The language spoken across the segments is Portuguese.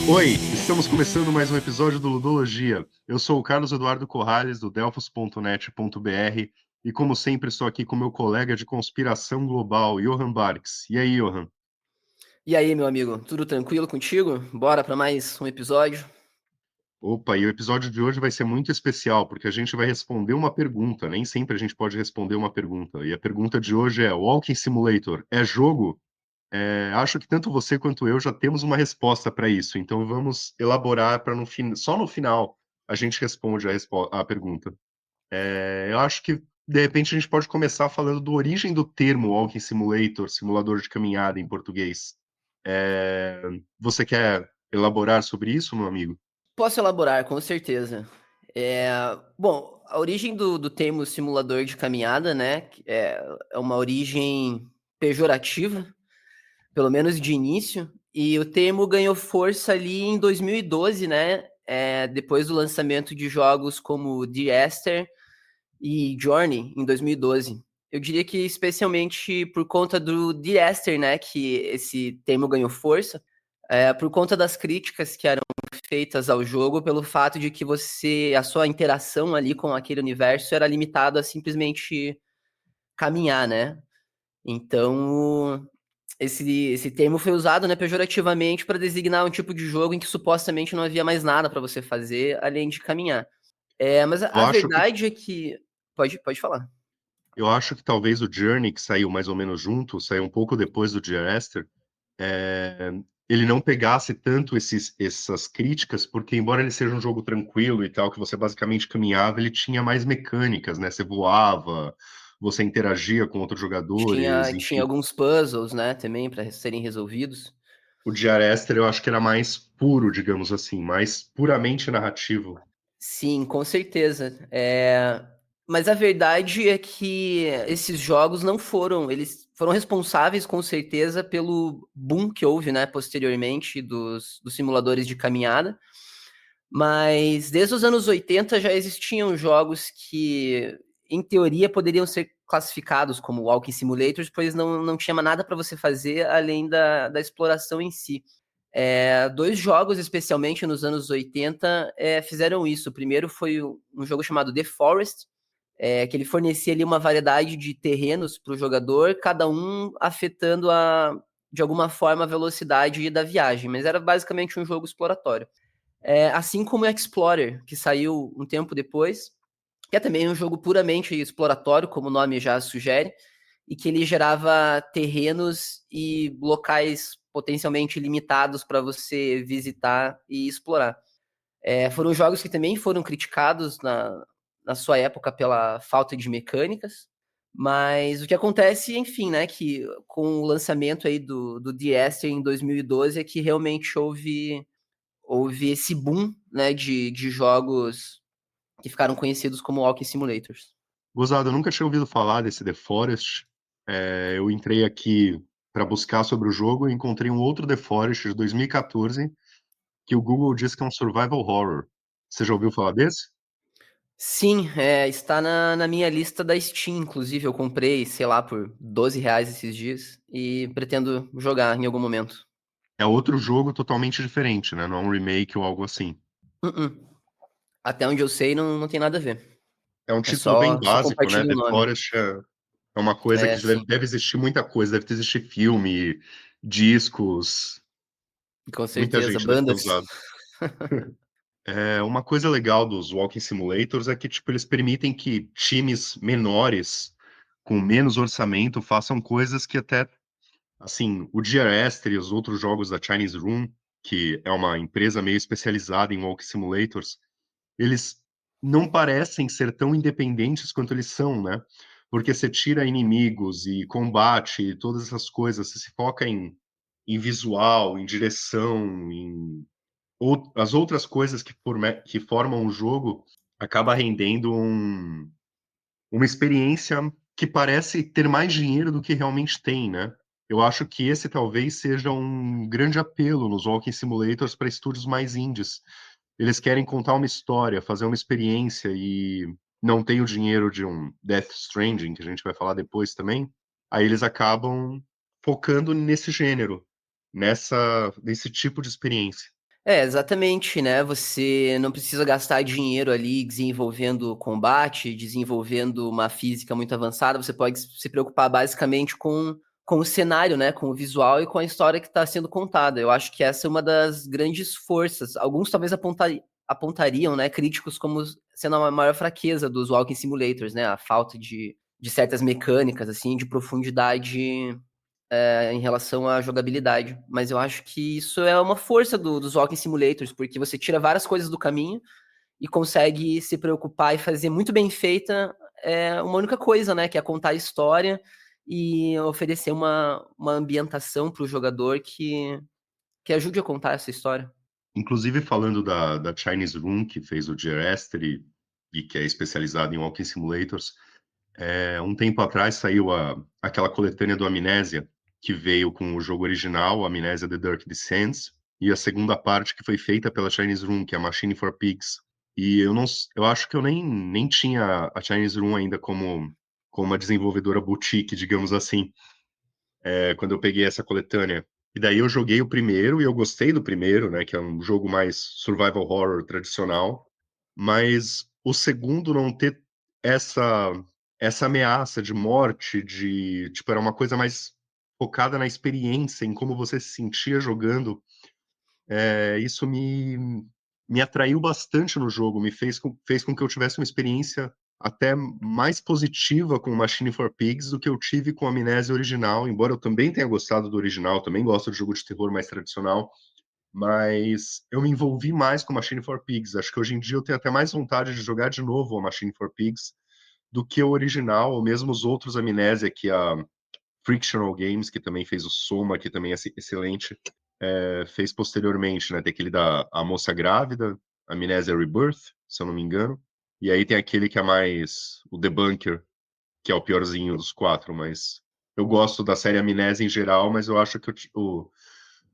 Oi, estamos começando mais um episódio do Ludologia. Eu sou o Carlos Eduardo Corrales, do Delfos.net.br, e como sempre estou aqui com meu colega de conspiração global, Johan Barks. E aí, Johan? E aí, meu amigo, tudo tranquilo contigo? Bora para mais um episódio? Opa, e o episódio de hoje vai ser muito especial, porque a gente vai responder uma pergunta. Nem sempre a gente pode responder uma pergunta. E a pergunta de hoje é: Walking Simulator é jogo? Acho que tanto você quanto eu já temos uma resposta para isso, então vamos elaborar para só no final a gente responde a pergunta. Eu acho que, de repente, a gente pode começar falando da origem do termo Walking Simulator, simulador de caminhada em português. Eh, Você quer elaborar sobre isso, meu amigo? Posso elaborar, com certeza. Bom, a origem do termo simulador de caminhada, né, é uma origem pejorativa, pelo menos de início, e o termo ganhou força ali em 2012, né, depois do lançamento de jogos como The Aster e Journey, em 2012. Eu diria que especialmente por conta do The Aster, né, que esse termo ganhou força, por conta das críticas que eram feitas ao jogo, pelo fato de que a sua interação ali com aquele universo era limitada a simplesmente caminhar, né? Então, esse termo foi usado, né, pejorativamente para designar um tipo de jogo em que supostamente não havia mais nada para você fazer além de caminhar. Mas Eu a acho que verdade é que. Pode falar. eu acho que talvez o Journey, que saiu mais ou menos junto, saiu um pouco depois do Dear Esther, eh, ele não pegasse tanto essas críticas, porque embora ele seja um jogo tranquilo e tal, que você basicamente caminhava, ele tinha mais mecânicas, né? Você voava, você interagia com outros jogadores, Tinha enfim. alguns puzzles, né, também para serem resolvidos. O Dear Esther eu acho que era mais puro, digamos assim, mais puramente narrativo. Sim, com certeza. Mas a verdade é que esses jogos não foram, eles foram responsáveis com certeza pelo boom que houve, né, posteriormente dos simuladores de caminhada. Mas desde os anos 80 já existiam jogos que, em teoria, poderiam ser classificados como walking simulators, pois não tinha nada para você fazer além da exploração em si. Dois jogos, especialmente nos anos 80, fizeram isso. O primeiro foi um jogo chamado The Forest, que ele fornecia ali uma variedade de terrenos para o jogador, cada um afetando de alguma forma a velocidade da viagem, mas era basicamente um jogo exploratório. Assim como o Explorer, que saiu um tempo depois, que é também um jogo puramente exploratório, como o nome já sugere, e que ele gerava terrenos e locais potencialmente limitados para você visitar e explorar. Foram jogos que também foram criticados na sua época pela falta de mecânicas, mas o que acontece, enfim, né, que com o lançamento aí do The Astor em 2012 é que realmente houve esse boom, né, de jogos que ficaram conhecidos como Walking Simulators. Gozado, eu nunca tinha ouvido falar desse The Forest. Eu entrei aqui para buscar sobre o jogo e encontrei um outro The Forest de 2014, que o Google diz que é um survival horror. Você já ouviu falar desse? Sim, está na minha lista da Steam, inclusive eu comprei, sei lá, por R$ 12 esses dias e pretendo jogar em algum momento. É outro jogo totalmente diferente, né? Não é um remake ou algo assim. Uh-uh. Até onde eu sei, não tem nada a ver. É um É título bem só básico, né? compartilha o The nome. Forest é uma coisa que Sim, deve existir muita coisa, deve existir filme, discos, com muita certeza, gente deve ter bandas. usado. Uma coisa legal dos Walking Simulators é que, tipo, eles permitem que times menores, com menos orçamento, façam coisas que até, assim, o Dear Esther e os outros jogos da Chinese Room, que é uma empresa meio especializada em Walking Simulators, eles não parecem ser tão independentes quanto eles são, né? Porque você tira inimigos e combate e todas essas coisas, você se foca em visual, em direção, em as outras coisas que formam o jogo acaba rendendo uma experiência que parece ter mais dinheiro do que realmente tem, né. Eu acho que esse talvez seja um grande apelo nos walking simulators para estúdios mais indies. Eles querem contar uma história, fazer uma experiência e não tem o dinheiro de um Death Stranding, que a gente vai falar depois também, aí eles acabam focando nesse gênero, nesse tipo de experiência. É, exatamente, né, você não precisa gastar dinheiro ali desenvolvendo combate, desenvolvendo uma física muito avançada, você pode se preocupar basicamente com o cenário, né, com o visual e com a história que está sendo contada. Eu acho que essa é uma das grandes forças. Alguns talvez apontariam, né, críticos como sendo a maior fraqueza dos walking simulators, né, a falta de certas mecânicas, assim, de profundidade em relação à jogabilidade. Mas eu acho que isso é uma força dos walking simulators, porque você tira várias coisas do caminho e consegue se preocupar e fazer muito bem feita uma única coisa, né? Que é contar a história e oferecer uma ambientação para o jogador que ajude a contar essa história. Inclusive falando da Chinese Room, que fez o Dear Esther e que é especializado em walking simulators, um tempo atrás saiu aquela coletânea do Amnésia, que veio com o jogo original, Amnésia: The Dark Descent, e a segunda parte que foi feita pela Chinese Room, que é a Machine for Pigs. E eu acho que eu nem tinha a Chinese Room ainda como uma desenvolvedora boutique, digamos assim, quando eu peguei essa coletânea. E daí eu joguei o primeiro e eu gostei do primeiro, né, que é um jogo mais survival horror tradicional, mas o segundo não ter essa essa ameaça de morte, de tipo, era uma coisa mais focada na experiência, em como você se sentia jogando, isso me atraiu bastante no jogo, me fez com que eu tivesse uma experiência até mais positiva com Machine for Pigs do que eu tive com a Amnésia original, embora eu também tenha gostado do original, também gosto de jogo de terror mais tradicional, mas eu me envolvi mais com Machine for Pigs. Acho que hoje em dia eu tenho até mais vontade de jogar de novo a Machine for Pigs do que o original, ou mesmo os outros Amnésia, que a Frictional Games, que também fez o Soma, que também é excelente, fez posteriormente, né? Tem aquele da A Moça Grávida, Amnésia Rebirth, se eu não me engano. E aí tem aquele que é mais o The Bunker, que é o piorzinho dos quatro, mas eu gosto da série Amnésia em geral, mas eu acho que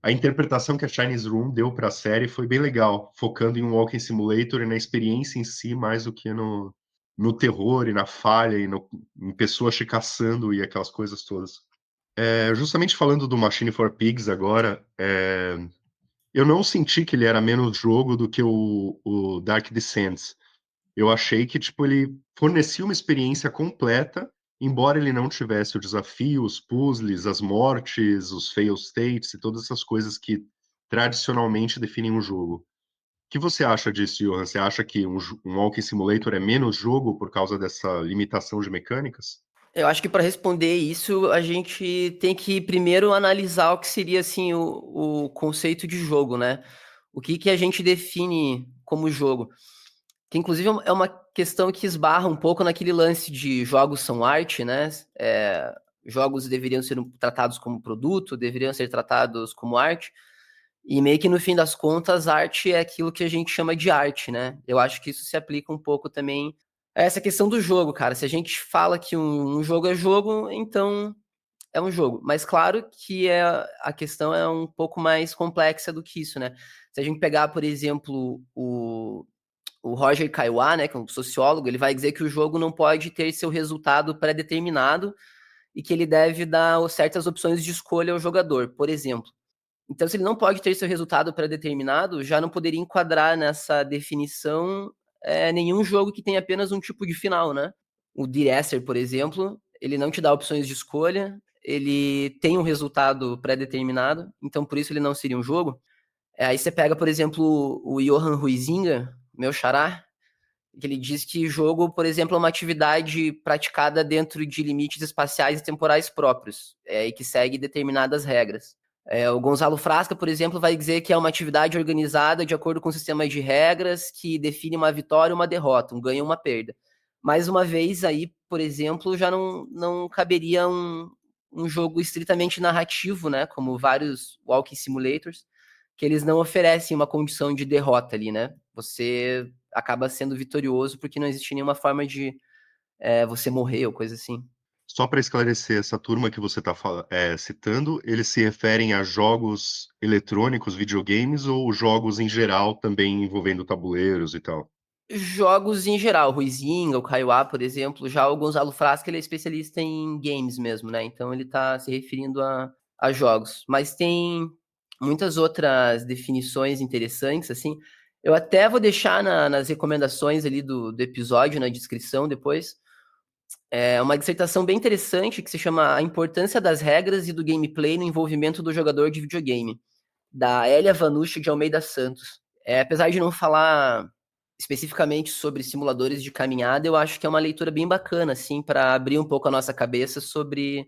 a interpretação que a Chinese Room deu para a série foi bem legal, focando em um walking simulator e na experiência em si, mais do que no terror e na falha e em pessoas te caçando e aquelas coisas todas. Justamente falando do Machine for Pigs agora, eu não senti que ele era menos jogo do que o Dark Descent. Eu achei que, tipo, ele fornecia uma experiência completa, embora ele não tivesse o desafio, os puzzles, as mortes, os fail states e todas essas coisas que tradicionalmente definem um jogo. O que você acha disso, Johan? Você acha que um Walking Simulator é menos jogo por causa dessa limitação de mecânicas? Eu acho que para responder isso, a gente tem que primeiro analisar o que seria assim o conceito de jogo, né? O que que a gente define como jogo? Que inclusive é uma questão que esbarra um pouco naquele lance de jogos são arte, né? Jogos deveriam ser tratados como produto, deveriam ser tratados como arte. E meio que no fim das contas, arte é aquilo que a gente chama de arte, né? Eu acho que isso se aplica um pouco também a essa questão do jogo, cara. Se a gente fala que um jogo é jogo, então é um jogo. Mas claro que a questão é um pouco mais complexa do que isso, né? Se a gente pegar, por exemplo, o Roger Caillat, né, que é um sociólogo, ele vai dizer que o jogo não pode ter seu resultado pré-determinado e que ele deve dar certas opções de escolha ao jogador, por exemplo. Então, se ele não pode ter seu resultado pré-determinado, já não poderia enquadrar nessa definição nenhum jogo que tenha apenas um tipo de final, né? O Dear Esther, por exemplo, ele não te dá opções de escolha, ele tem um resultado pré-determinado, então por isso ele não seria um jogo. Aí você pega, por exemplo, o Johan Huizinga, meu xará, que ele diz que jogo, por exemplo, é uma atividade praticada dentro de limites espaciais e temporais próprios, e que segue determinadas regras. O Gonzalo Frasca, por exemplo, vai dizer que é uma atividade organizada de acordo com um sistema de regras que define uma vitória e uma derrota, um ganho e uma perda. Mais uma vez, aí, por exemplo, já não caberia um jogo estritamente narrativo, né? Como vários walking simulators, que eles não oferecem uma condição de derrota ali, né? Você acaba sendo vitorioso porque não existe nenhuma forma de você morrer ou coisa assim. Só para esclarecer, essa turma que você está citando, eles se referem a jogos eletrônicos, videogames, ou jogos em geral também envolvendo tabuleiros e tal? Jogos em geral, o Ruizinga, o Kaiowá, por exemplo, já o Gonzalo Frasca, ele é especialista em games mesmo, né? Então ele tá se referindo a jogos. Mas tem muitas outras definições interessantes, assim. Eu até vou deixar nas recomendações ali do episódio, na descrição depois. É uma dissertação bem interessante que se chama A Importância das Regras e do Gameplay no Envolvimento do Jogador de Videogame, da Elia Vanucci de Almeida Santos. Apesar de não falar especificamente sobre simuladores de caminhada, eu acho que é uma leitura bem bacana, assim, para abrir um pouco a nossa cabeça sobre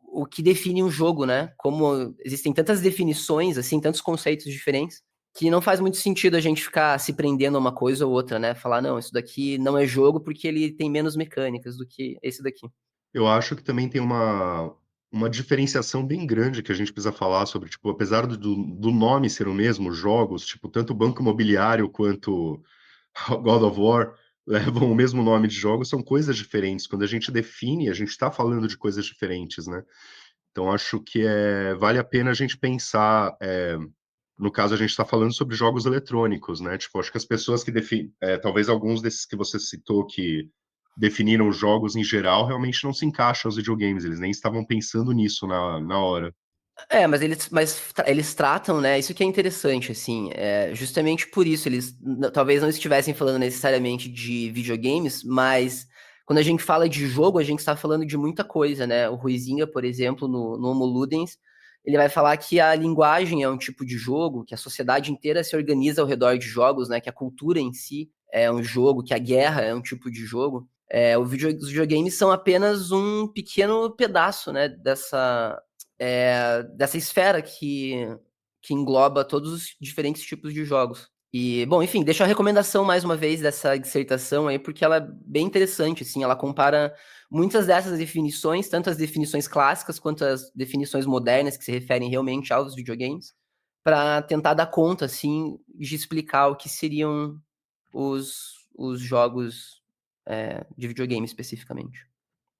o que define um jogo, né? Como existem tantas definições, assim, tantos conceitos diferentes, que não faz muito sentido a gente ficar se prendendo a uma coisa ou outra, né? Falar, não, isso daqui não é jogo porque ele tem menos mecânicas do que esse daqui. Eu acho que também tem uma diferenciação bem grande que a gente precisa falar sobre, tipo, apesar do nome ser o mesmo, jogos, tipo, tanto Banco Imobiliário quanto God of War levam o mesmo nome de jogos, são coisas diferentes. Quando a gente define, a gente está falando de coisas diferentes, né? Então acho que vale a pena a gente pensar, no caso a gente está falando sobre jogos eletrônicos, né? Tipo, acho que as pessoas que definem, talvez alguns desses que você citou que definiram os jogos em geral realmente não se encaixam aos videogames, eles nem estavam pensando nisso na hora. Eles tratam, né? Isso que é interessante, assim, justamente por isso eles talvez não estivessem falando necessariamente de videogames, mas quando a gente fala de jogo, a gente está falando de muita coisa, né? O Ruizinga, por exemplo, no Homo Ludens, ele vai falar que a linguagem é um tipo de jogo, que a sociedade inteira se organiza ao redor de jogos, né? Que a cultura em si é um jogo, que a guerra é um tipo de jogo. Os videogames são apenas um pequeno pedaço, né? Dessa esfera que engloba todos os diferentes tipos de jogos. E, bom, enfim, deixa a recomendação mais uma vez dessa dissertação aí, porque ela é bem interessante, assim, ela compara muitas dessas definições, tanto as definições clássicas quanto as definições modernas que se referem realmente aos videogames, para tentar dar conta, assim, de explicar o que seriam os jogos de videogame especificamente.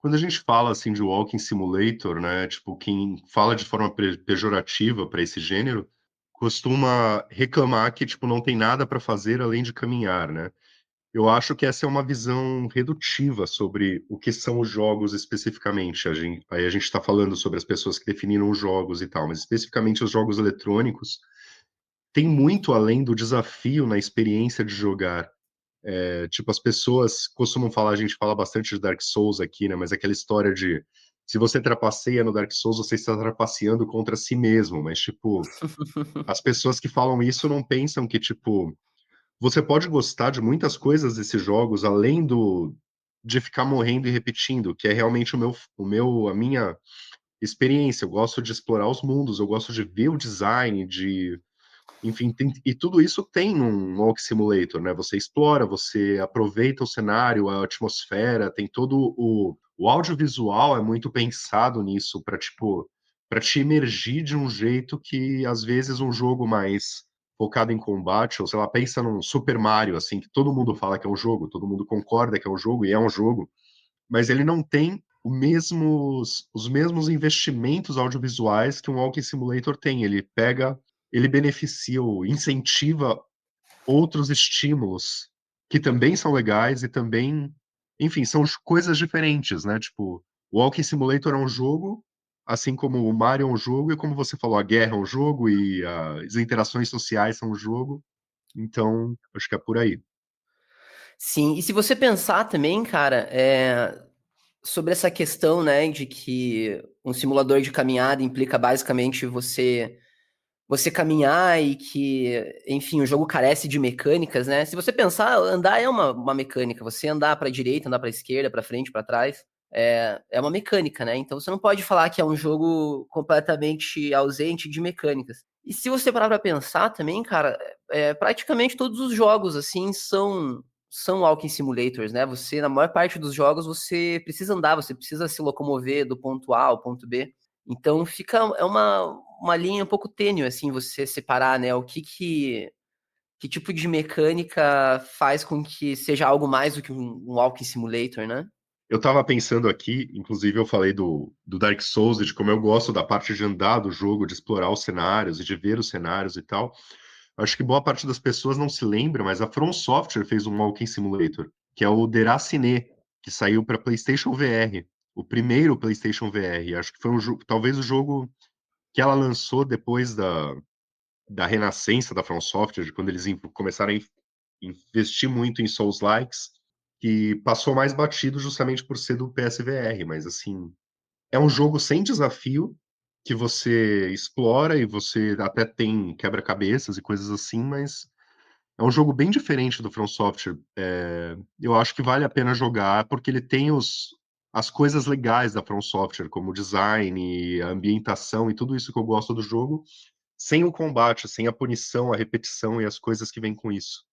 Quando a gente fala assim de walking simulator, né, tipo, quem fala de forma pejorativa para esse gênero, costuma reclamar que tipo não tem nada para fazer além de caminhar, né? Eu acho que essa é uma visão redutiva sobre o que são os jogos especificamente. Aí a gente está falando sobre as pessoas que definiram os jogos e tal, mas especificamente os jogos eletrônicos, tem muito além do desafio na experiência de jogar. Tipo, as pessoas costumam falar, a gente fala bastante de Dark Souls aqui, né? Mas aquela história de se você trapaceia no Dark Souls, você está trapaceando contra si mesmo. Mas, tipo, as pessoas que falam isso não pensam que, tipo, você pode gostar de muitas coisas desses jogos, além de ficar morrendo e repetindo, que é realmente a minha experiência. Eu gosto de explorar os mundos, eu gosto de ver o design, enfim, e tudo isso tem num Walk Simulator, né? Você explora, você aproveita o cenário, a atmosfera, tem todo o audiovisual é muito pensado nisso para tipo para te imergir de um jeito que às vezes um jogo mais focado em combate, ou sei lá, pensa num Super Mario assim, que todo mundo fala que é um jogo, todo mundo concorda que é um jogo e é um jogo, mas ele não tem os mesmos investimentos audiovisuais que um Walking Simulator tem. Ele beneficia ou incentiva outros estímulos que também são legais e também, enfim, são coisas diferentes, né? Tipo, o Walking Simulator é um jogo, assim como o Mario é um jogo, e como você falou, a guerra é um jogo e as interações sociais são um jogo. Então, acho que é por aí. Sim, e se você pensar também, cara, sobre essa questão, né, de que um simulador de caminhada implica basicamente você caminhar e que, enfim, o jogo carece de mecânicas, né? Se você pensar, andar é uma mecânica. Você andar para direita, andar para esquerda, para frente, para trás, é uma mecânica, né? Então você não pode falar que é um jogo completamente ausente de mecânicas. E se você parar para pensar também, cara, praticamente todos os jogos assim são walking simulators, né? Você, na maior parte dos jogos, você precisa andar, você precisa se locomover do ponto A ao ponto B. Então fica é uma linha um pouco tênue, assim, você separar, né, o que tipo de mecânica faz com que seja algo mais do que um walking simulator, né? Eu tava pensando aqui, inclusive eu falei do Dark Souls e de como eu gosto da parte de andar do jogo, de explorar os cenários e de ver os cenários e tal. Acho que boa parte das pessoas não se lembra, mas a From Software fez um Walking Simulator, que é o Déraciné, que saiu para PlayStation VR, o primeiro PlayStation VR. Acho que foi talvez o jogo que ela lançou depois da renascença da From Software, de quando eles começaram a investir muito em Souls-likes, que passou mais batido justamente por ser do PSVR, mas assim, é um jogo sem desafio, que você explora e você até tem quebra-cabeças e coisas assim, mas é um jogo bem diferente do From Software. Eu acho que vale a pena jogar, porque ele tem as coisas legais da From Software, como o design, a ambientação e tudo isso que eu gosto do jogo, sem o combate, sem a punição, a repetição e as coisas que vêm com isso.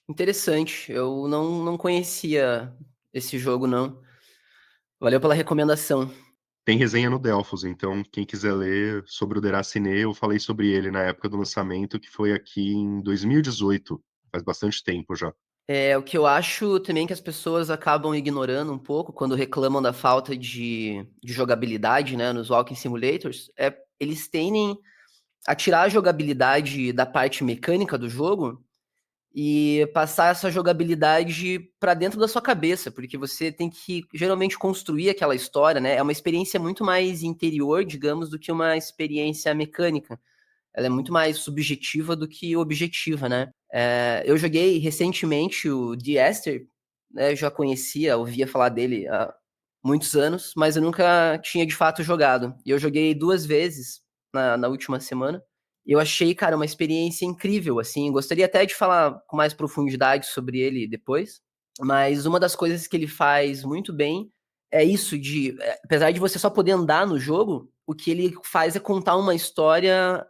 Interessante, eu não conhecia esse jogo não. Valeu pela recomendação. Tem resenha no Delphos, então quem quiser ler sobre o Déraciné, eu falei sobre ele na época do lançamento, que foi aqui em 2018, faz bastante tempo já. O que eu acho também que as pessoas acabam ignorando um pouco quando reclamam da falta de jogabilidade, né, nos walking simulators, eles tendem a tirar a jogabilidade da parte mecânica do jogo e passar essa jogabilidade para dentro da sua cabeça, porque você tem que geralmente construir aquela história, né? É uma experiência muito mais interior, digamos, do que uma experiência mecânica. Ela é muito mais subjetiva do que objetiva, né? Eu joguei recentemente o The Esther, né? Eu já conhecia, ouvia falar dele há muitos anos, mas eu nunca tinha de fato jogado. E eu joguei 2 vezes na última semana. E eu achei, cara, uma experiência incrível, assim. Gostaria até de falar com mais profundidade sobre ele depois. Mas uma das coisas que ele faz muito bem é isso apesar de você só poder andar no jogo, o que ele faz é contar uma história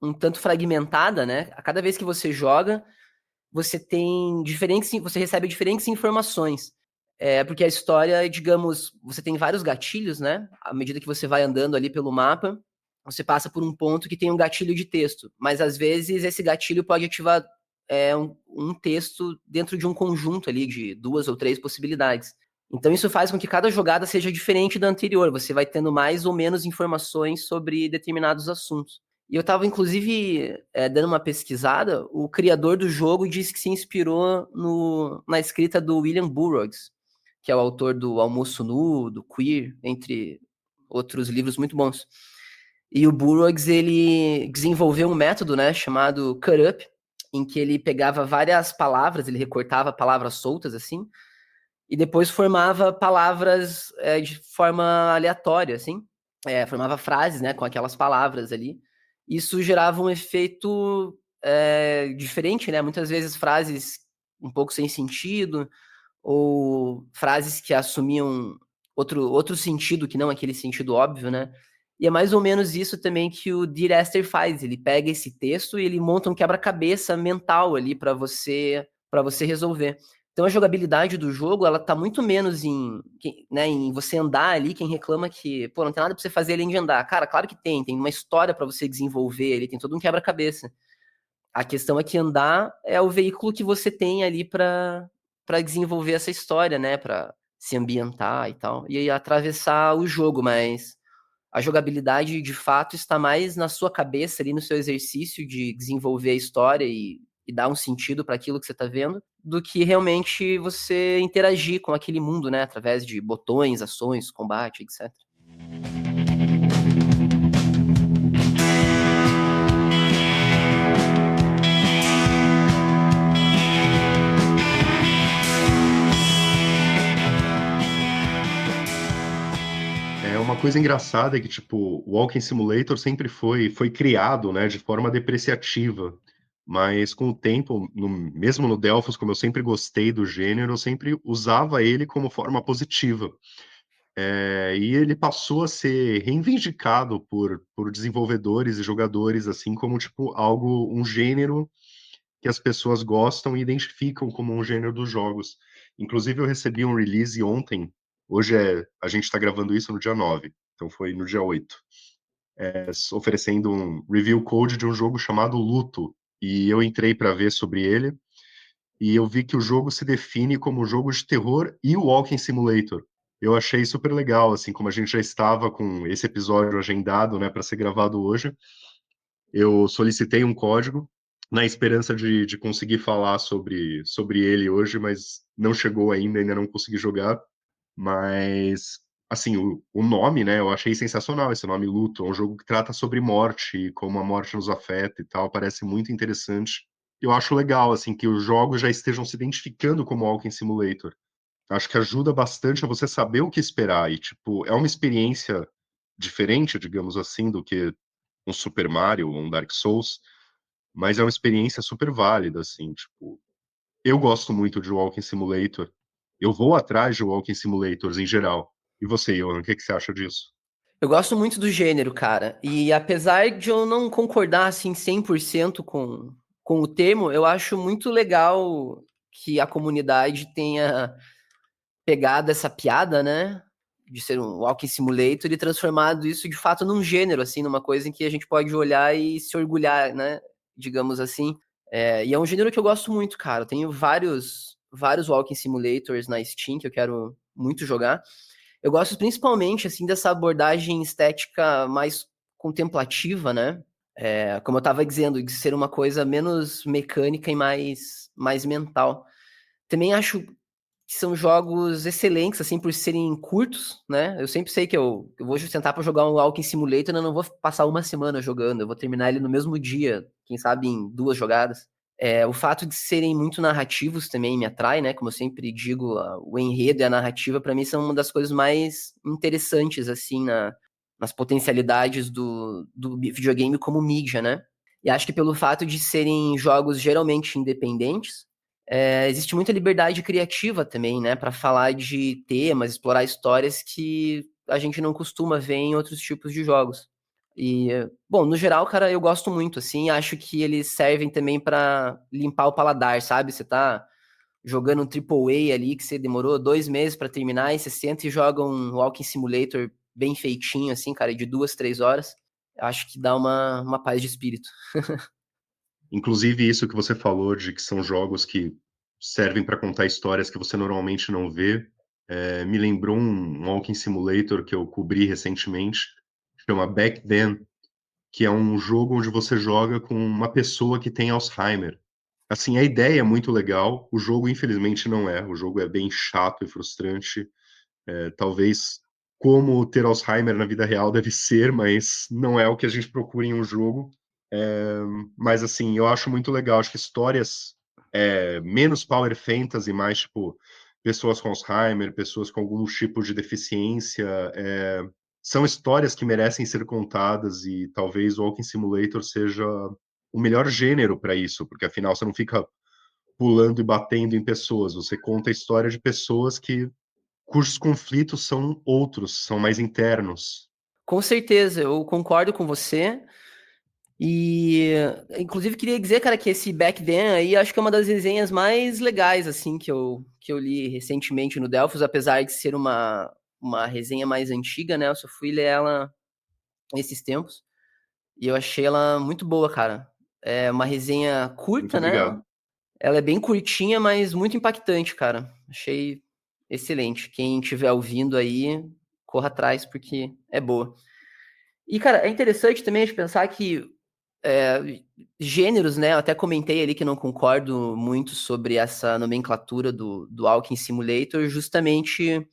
um tanto fragmentada, né? A cada vez que você joga, você recebe diferentes informações. Porque a história, digamos, você tem vários gatilhos, né? À medida que você vai andando ali pelo mapa, você passa por um ponto que tem um gatilho de texto, mas às vezes esse gatilho pode ativar um texto dentro de um conjunto ali de 2 ou 3 possibilidades. Então isso faz com que cada jogada seja diferente da anterior. Você vai tendo mais ou menos informações sobre determinados assuntos. E eu estava, inclusive, dando uma pesquisada. O criador do jogo disse que se inspirou na escrita do William Burroughs, que é o autor do Almoço Nu, do Queer, entre outros livros muito bons. E o Burroughs, ele desenvolveu um método, né, chamado Cut Up, em que ele pegava várias palavras, ele recortava palavras soltas, assim, e depois formava palavras de forma aleatória, assim. Formava frases, né, com aquelas palavras ali. Isso gerava um efeito diferente, né? Muitas vezes frases um pouco sem sentido, ou frases que assumiam outro sentido que não aquele sentido óbvio, né? E é mais ou menos isso também que o Dear Esther faz. Ele pega esse texto e ele monta um quebra-cabeça mental ali para você resolver. Então a jogabilidade do jogo, ela tá muito menos né, em você andar ali, quem reclama que, pô, não tem nada pra você fazer além de andar. Cara, claro que tem uma história para você desenvolver, ele tem todo um quebra-cabeça. A questão é que andar é o veículo que você tem ali para desenvolver essa história, né, para se ambientar e tal, e aí atravessar o jogo, mas a jogabilidade de fato está mais na sua cabeça ali no seu exercício de desenvolver a história e dar um sentido para aquilo que você está vendo, do que realmente você interagir com aquele mundo, né, através de botões, ações, combate, etc. Uma coisa engraçada é que, tipo, o Walking Simulator sempre foi criado, né, de forma depreciativa, mas com o tempo, mesmo no Delphos, como eu sempre gostei do gênero, eu sempre usava ele como forma positiva. E ele passou a ser reivindicado por desenvolvedores e jogadores, assim como, tipo, um gênero que as pessoas gostam e identificam como um gênero dos jogos. Inclusive, eu recebi um release ontem, a gente está gravando isso no dia 9. então foi no dia 8, oferecendo um review code de um jogo chamado Luto, e eu entrei para ver sobre ele, e eu vi que o jogo se define como jogo de terror e walking simulator. Eu achei super legal, assim, como a gente já estava com esse episódio agendado, né, para ser gravado hoje, eu solicitei um código na esperança de conseguir falar sobre ele hoje, mas não chegou ainda não consegui jogar. Mas, assim, o nome, né, eu achei sensacional esse nome Luto. É um jogo que trata sobre morte e como a morte nos afeta e tal. Parece muito interessante. Eu acho legal, assim, que os jogos já estejam se identificando como Walking Simulator. Acho que ajuda bastante a você saber o que esperar. E, tipo, é uma experiência diferente, digamos assim, do que um Super Mario ou um Dark Souls, mas é uma experiência super válida, assim, tipo, eu gosto muito de Walking Simulator. Eu vou atrás de Walking Simulators em geral. E você, Johan, o que que você acha disso? Eu gosto muito do gênero, cara. E apesar de eu não concordar assim 100% com o termo, eu acho muito legal que a comunidade tenha pegado essa piada, né, de ser um walking simulator e transformado isso de fato num gênero, assim, numa coisa em que a gente pode olhar e se orgulhar, né, digamos assim. E é um gênero que eu gosto muito, cara. Eu tenho vários walking simulators na Steam que eu quero muito jogar. Eu gosto principalmente, assim, dessa abordagem estética mais contemplativa, né? Como eu tava dizendo, de ser uma coisa menos mecânica e mais mental. Também acho que são jogos excelentes, assim, por serem curtos, né? Eu sempre sei que eu vou sentar para jogar um Walking Simulator e eu não vou passar uma semana jogando, eu vou terminar ele no mesmo dia, quem sabe em 2 jogadas. O fato de serem muito narrativos também me atrai, né? Como eu sempre digo, o enredo e a narrativa, para mim, são uma das coisas mais interessantes, assim, nas potencialidades do videogame como mídia, né? E acho que pelo fato de serem jogos geralmente independentes, existe muita liberdade criativa também, né, para falar de temas, explorar histórias que a gente não costuma ver em outros tipos de jogos. E, bom, no geral, cara, eu gosto muito, assim, acho que eles servem também para limpar o paladar, sabe? Você tá jogando um Triple A ali que você demorou 2 meses para terminar e você senta e joga um Walking Simulator bem feitinho, assim, cara, de 2, 3 horas. Acho que dá uma paz de espírito. Inclusive, isso que você falou de que são jogos que servem para contar histórias que você normalmente não vê, me lembrou um Walking Simulator que eu cobri recentemente, chama Back Then, que é um jogo onde você joga com uma pessoa que tem Alzheimer. Assim, a ideia é muito legal, o jogo infelizmente não é, o jogo é bem chato e frustrante, talvez como ter Alzheimer na vida real deve ser, mas não é o que a gente procura em um jogo. Mas assim, eu acho muito legal, acho que histórias menos power fantasy, mais tipo pessoas com Alzheimer, pessoas com algum tipo de deficiência, são histórias que merecem ser contadas e talvez o Walking Simulator seja o melhor gênero para isso, porque afinal você não fica pulando e batendo em pessoas, você conta a história de pessoas cujos conflitos são outros, são mais internos. Com certeza, eu concordo com você. E, inclusive, queria dizer, cara, que esse Back Then aí, acho que é uma das resenhas mais legais, assim, que eu li recentemente no Delphos, apesar de ser uma resenha mais antiga, né? Eu só fui ler ela nesses tempos. E eu achei ela muito boa, cara. É uma resenha Muito curta, né? obrigado. Ela é bem curtinha, mas muito impactante, cara. Achei excelente. Quem estiver ouvindo aí, corra atrás, porque é boa. E, cara, é interessante também a gente pensar que gêneros, né? Eu até comentei ali que não concordo muito sobre essa nomenclatura do Walking Simulator, justamente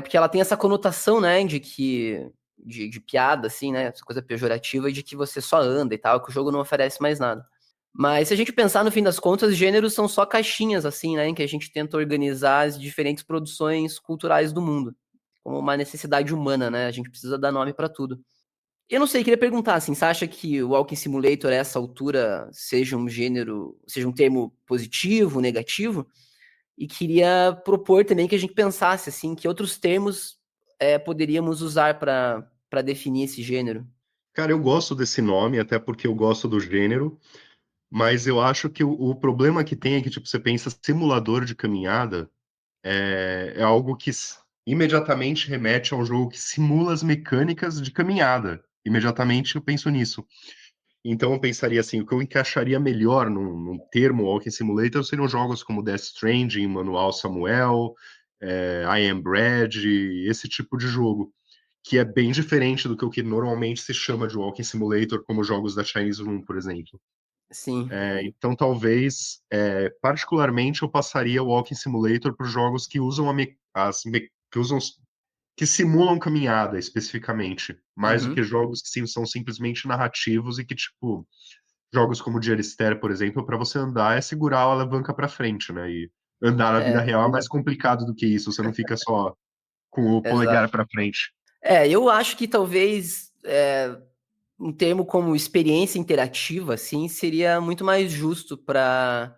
porque ela tem essa conotação, né, de que de piada, assim, né? Essa coisa pejorativa de que você só anda e tal, que o jogo não oferece mais nada. Mas se a gente pensar no fim das contas, gêneros são só caixinhas, assim, né? Em que a gente tenta organizar as diferentes produções culturais do mundo. Como uma necessidade humana, né? A gente precisa dar nome para tudo. Eu não sei, queria perguntar assim, você acha que o Walking Simulator a essa altura seja um gênero, seja um termo positivo, negativo? E queria propor também que a gente pensasse assim, que outros termos poderíamos usar para definir esse gênero. Cara, eu gosto desse nome, até porque eu gosto do gênero, mas eu acho que o problema que tem é que, tipo, você pensa simulador de caminhada, é algo que imediatamente remete a um jogo que simula as mecânicas de caminhada. Imediatamente eu penso nisso. Então eu pensaria assim, o que eu encaixaria melhor num termo Walking Simulator seriam jogos como Death Stranding, Manual Samuel, I Am Bread, esse tipo de jogo, que é bem diferente do que o que normalmente se chama de Walking Simulator, como jogos da Chinese Room, por exemplo. Sim. Então talvez, particularmente, eu passaria o Walking Simulator para os jogos que usam que usam que simulam caminhada especificamente, mais do que Uhum. jogos que são simplesmente narrativos e que, tipo, jogos como Dear Esther, por exemplo, para você andar é segurar a alavanca para frente, né? E andar na vida É, real é mais complicado do que isso, você não fica só com o exato. polegar para frente. Eu acho que talvez, um termo como experiência interativa, assim, seria muito mais justo para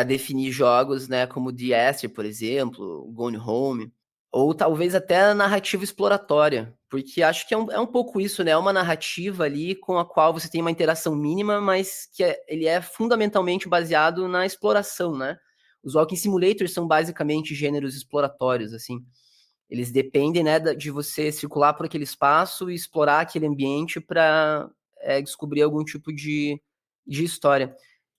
definir jogos, né, como The Asher, por exemplo, Gone Home, ou talvez até a narrativa exploratória, porque acho que é um pouco isso, né? É uma narrativa ali com a qual você tem uma interação mínima, mas que ele é fundamentalmente baseado na exploração, né? Os Walking Simulators são basicamente gêneros exploratórios, assim. Eles dependem, né, de você circular por aquele espaço e explorar aquele ambiente para descobrir algum tipo de história.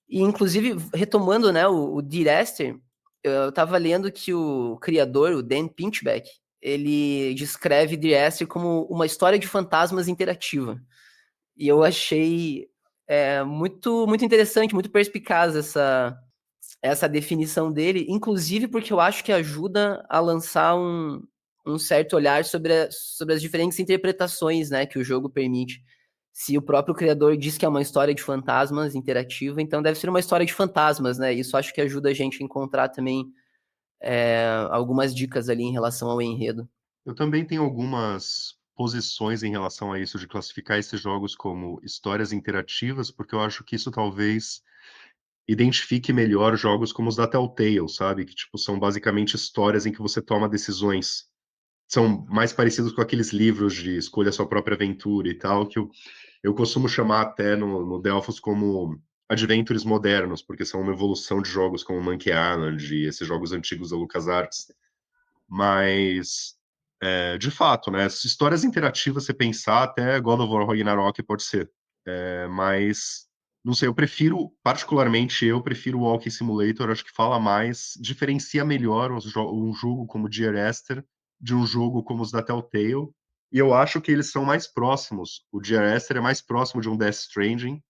E, inclusive, retomando, né, o Dear Esther, eu estava lendo que o criador, o Dan Pinchbeck, ele descreve Dear Esther como uma história de fantasmas interativa. E eu achei muito interessante, muito perspicaz essa definição dele, inclusive porque eu acho que ajuda a lançar um certo olhar sobre as diferentes interpretações, né, que o jogo permite. Se o próprio criador diz que é uma história de fantasmas interativa, então deve ser uma história de fantasmas, né? Isso acho que ajuda a gente a encontrar também algumas dicas ali em relação ao enredo. Eu também tenho algumas posições em relação a isso, de classificar esses jogos como histórias interativas, porque eu acho que isso talvez identifique melhor jogos como os da Telltale, sabe? Que, tipo, são basicamente histórias em que você toma decisões. São mais parecidos com aqueles livros de escolha sua própria aventura e tal, que eu costumo chamar até no Delphos como adventures modernos, porque são uma evolução de jogos como Monkey Island e esses jogos antigos da LucasArts. Mas, de fato, né, histórias interativas, você pensar, até God of War Ragnarok pode ser. Mas, não sei, particularmente, eu prefiro o Walking Simulator, acho que fala mais, diferencia melhor um jogo como Dear Esther de um jogo como os da Telltale, e eu acho que eles são mais próximos. O Dear Esther é mais próximo de um Death Stranding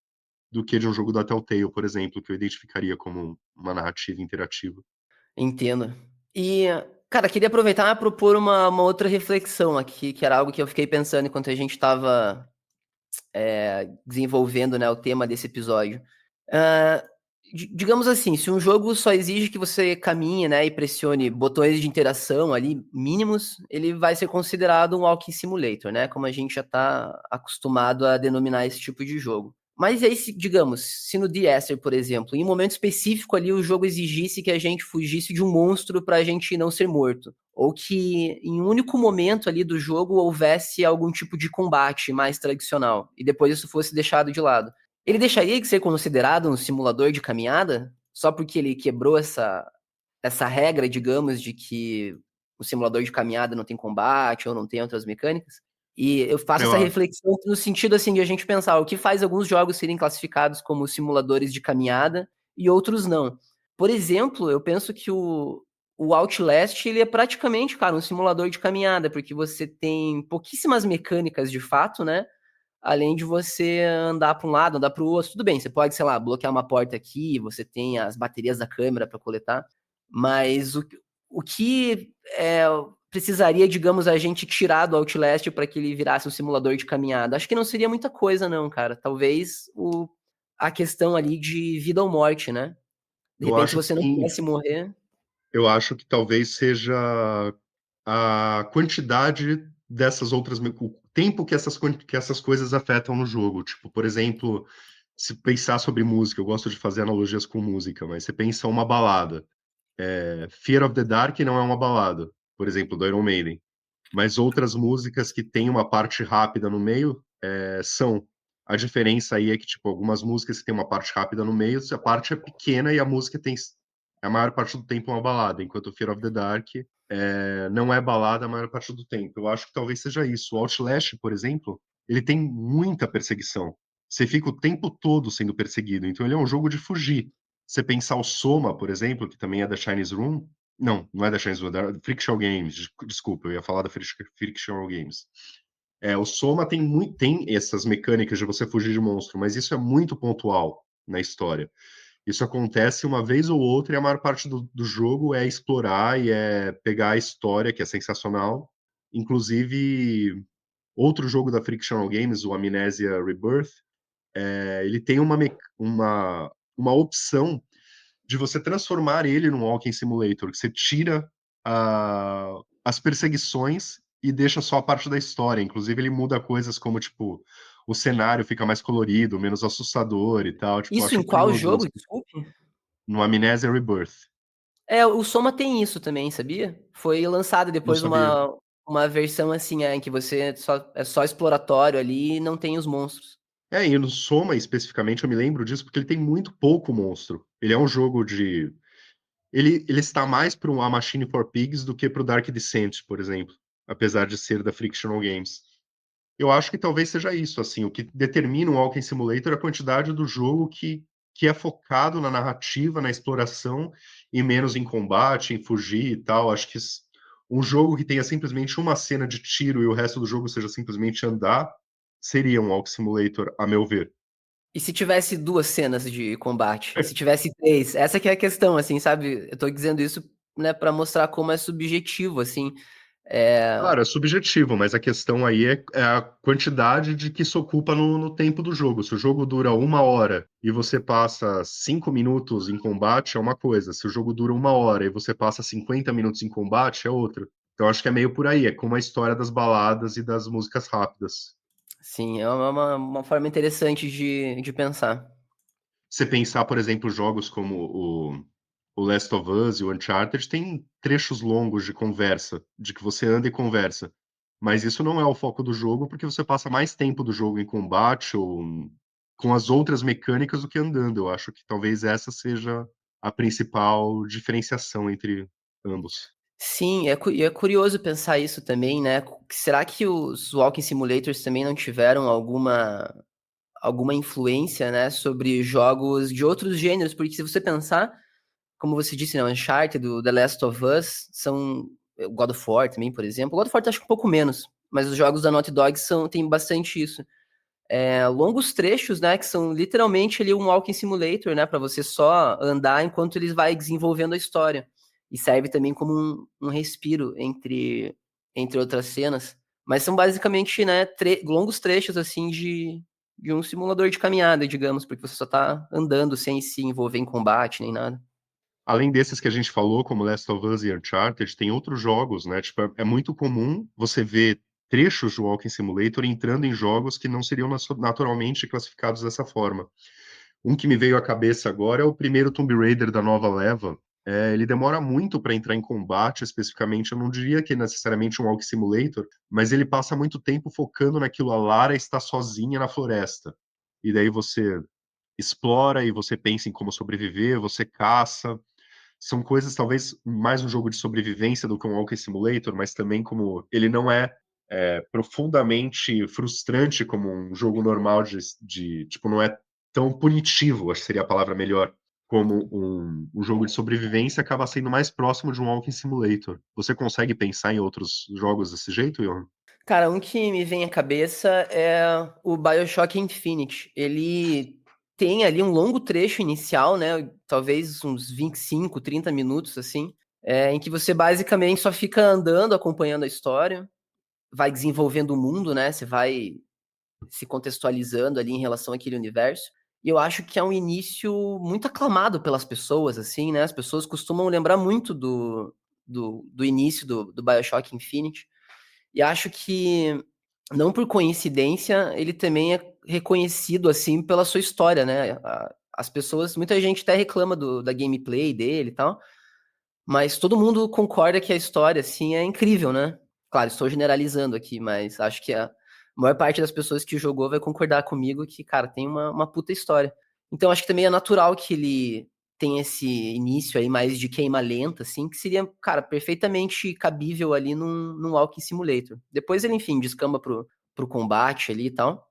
do que de um jogo da Telltale, por exemplo, que eu identificaria como uma narrativa interativa. Entendo. E, cara, queria aproveitar e propor uma outra reflexão aqui, que era algo que eu fiquei pensando enquanto a gente estava desenvolvendo, né, o tema desse episódio. Ah, digamos assim, se um jogo só exige que você caminhe, né, e pressione botões de interação ali mínimos, ele vai ser considerado um walking simulator, né, como a gente já está acostumado a denominar esse tipo de jogo. Mas aí, digamos, se no The Asher, por exemplo, em um momento específico ali o jogo exigisse que a gente fugisse de um monstro para a gente não ser morto, ou que em um único momento ali do jogo houvesse algum tipo de combate mais tradicional, e depois isso fosse deixado de lado. Ele deixaria de ser considerado um simulador de caminhada? Só porque ele quebrou essa regra, digamos, de que o simulador de caminhada não tem combate ou não tem outras mecânicas? E eu faço Eu essa acho. reflexão no sentido assim de a gente pensar o que faz alguns jogos serem classificados como simuladores de caminhada e outros não. Por exemplo, eu penso que o Outlast ele é praticamente, cara, um simulador de caminhada, porque você tem pouquíssimas mecânicas de fato, né? Além de você andar para um lado, andar para o outro, tudo bem, você pode, sei lá, bloquear uma porta aqui, você tem as baterias da câmera para coletar, mas o que precisaria, digamos, a gente tirar do Outlast para que ele virasse um simulador de caminhada? Acho que não seria muita coisa, não, cara. Talvez a questão ali de vida ou morte, né? De Eu repente, se acho você não que pudesse morrer. eu acho que talvez seja a quantidade dessas o tempo que que essas coisas afetam no jogo. Tipo, por exemplo, se pensar sobre música, eu gosto de fazer analogias com música, mas você pensa uma balada. Fear of the Dark não é uma balada, por exemplo, do Iron Maiden. Mas outras músicas que têm uma parte rápida no meio são. A diferença aí é que, tipo, algumas músicas que têm uma parte rápida no meio, a parte é pequena e a música tem a maior parte do tempo uma balada, enquanto o Fear of the Dark não é balada a maior parte do tempo. Eu acho que talvez seja isso. O Outlast, por exemplo, ele tem muita perseguição. Você fica o tempo todo sendo perseguido, então ele é um jogo de fugir. Você pensar o Soma, por exemplo, que também é da Chinese Room. Não, não é da Chinese Room, é da Frictional Games. Desculpa, eu ia falar da Frictional Games. O Soma tem essas mecânicas de você fugir de monstro, mas isso é muito pontual na história. Isso acontece uma vez ou outra e a maior parte do jogo é explorar e é pegar a história, que é sensacional. Inclusive, outro jogo da Frictional Games, o Amnesia Rebirth, ele tem uma opção de você transformar ele num walking simulator, que você tira as perseguições e deixa só a parte da história. Inclusive, ele muda coisas como, tipo, o cenário fica mais colorido, menos assustador e tal. Tipo, eu Isso acho em qual curioso jogo? isso. Desculpe. No Amnesia Rebirth. O Soma tem isso também, sabia? Foi lançada Não depois sabia. uma versão assim, em que você é só exploratório ali e não tem os monstros. E no Soma, especificamente, eu me lembro disso porque ele tem muito pouco monstro. Ele é um jogo de. Ele está mais para A Machine for Pigs do que para o Dark Descent, por exemplo. Apesar de ser da Frictional Games. Eu acho que talvez seja isso, assim, o que determina um Walking Simulator é a quantidade do jogo que é focado na narrativa, na exploração, e menos em combate, em fugir e tal. Acho que um jogo que tenha simplesmente uma cena de tiro e o resto do jogo seja simplesmente andar, seria um Walking Simulator, a meu ver. E se tivesse 2 cenas de combate? Se tivesse 3? Essa que é a questão, assim, sabe? Eu tô dizendo isso, né, pra mostrar como é subjetivo, assim. Claro, é subjetivo, mas a questão aí é a quantidade de que isso ocupa no tempo do jogo. Se o jogo dura 1 hora e você passa 5 minutos em combate, é uma coisa. Se o jogo dura 1 hora e você passa 50 minutos em combate, é outra. Então acho que é meio por aí, é como a história das baladas e das músicas rápidas. Sim, é uma forma interessante de pensar. Você pensar, por exemplo, jogos como o Last of Us e o Uncharted tem trechos longos de conversa, de que você anda e conversa. Mas isso não é o foco do jogo, porque você passa mais tempo do jogo em combate ou com as outras mecânicas do que andando. Eu acho que talvez essa seja a principal diferenciação entre ambos. Sim, e é curioso pensar isso também, né? Será que os walking simulators também não tiveram alguma influência, né, sobre jogos de outros gêneros? Porque se você pensar, como você disse, né, o Uncharted, o The Last of Us, são o God of War também, por exemplo. O God of War acho que um pouco menos, mas os jogos da Naughty Dog tem bastante isso. Longos trechos, né, que são literalmente ali um walking simulator, né, para você só andar enquanto eles vai desenvolvendo a história. E serve também como um respiro entre outras cenas. Mas são basicamente, né, longos trechos, assim, de um simulador de caminhada, digamos, porque você só tá andando sem se envolver em combate nem nada. Além desses que a gente falou, como Last of Us e Uncharted, tem outros jogos, né? Tipo, é muito comum você ver trechos de Walking Simulator entrando em jogos que não seriam naturalmente classificados dessa forma. Um que me veio à cabeça agora é o primeiro Tomb Raider da nova leva. Ele demora muito para entrar em combate, especificamente. Eu não diria que é necessariamente um Walking Simulator, mas ele passa muito tempo focando naquilo. A Lara está sozinha na floresta. E daí você explora e você pensa em como sobreviver, você caça. São coisas talvez mais um jogo de sobrevivência do que um Walking Simulator, mas também como ele não profundamente frustrante como um jogo normal tipo, não é tão punitivo, acho que seria a palavra melhor, como um jogo de sobrevivência, acaba sendo mais próximo de um Walking Simulator. Você consegue pensar em outros jogos desse jeito, Johan? Cara, um que me vem à cabeça é o BioShock Infinite. Ele tem ali um longo trecho inicial, né? Talvez uns 25, 30 minutos, assim, em que você basicamente só fica andando, acompanhando a história, vai desenvolvendo o mundo, né? Você vai se contextualizando ali em relação àquele universo. E eu acho que é um início muito aclamado pelas pessoas, assim, né? As pessoas costumam lembrar muito do início do BioShock Infinite. E acho que, não por coincidência, ele também é reconhecido, assim, pela sua história, né? As pessoas, muita gente até reclama da gameplay dele e tal, mas todo mundo concorda que a história, assim, é incrível, né? Claro, estou generalizando aqui, mas acho que a maior parte das pessoas que jogou vai concordar comigo que, cara, tem uma puta história. Então, acho que também é natural que ele tem esse início aí mais de queima lenta, assim, que seria, cara, perfeitamente cabível ali num Walking Simulator. Depois ele, enfim, descamba pro combate ali e tal.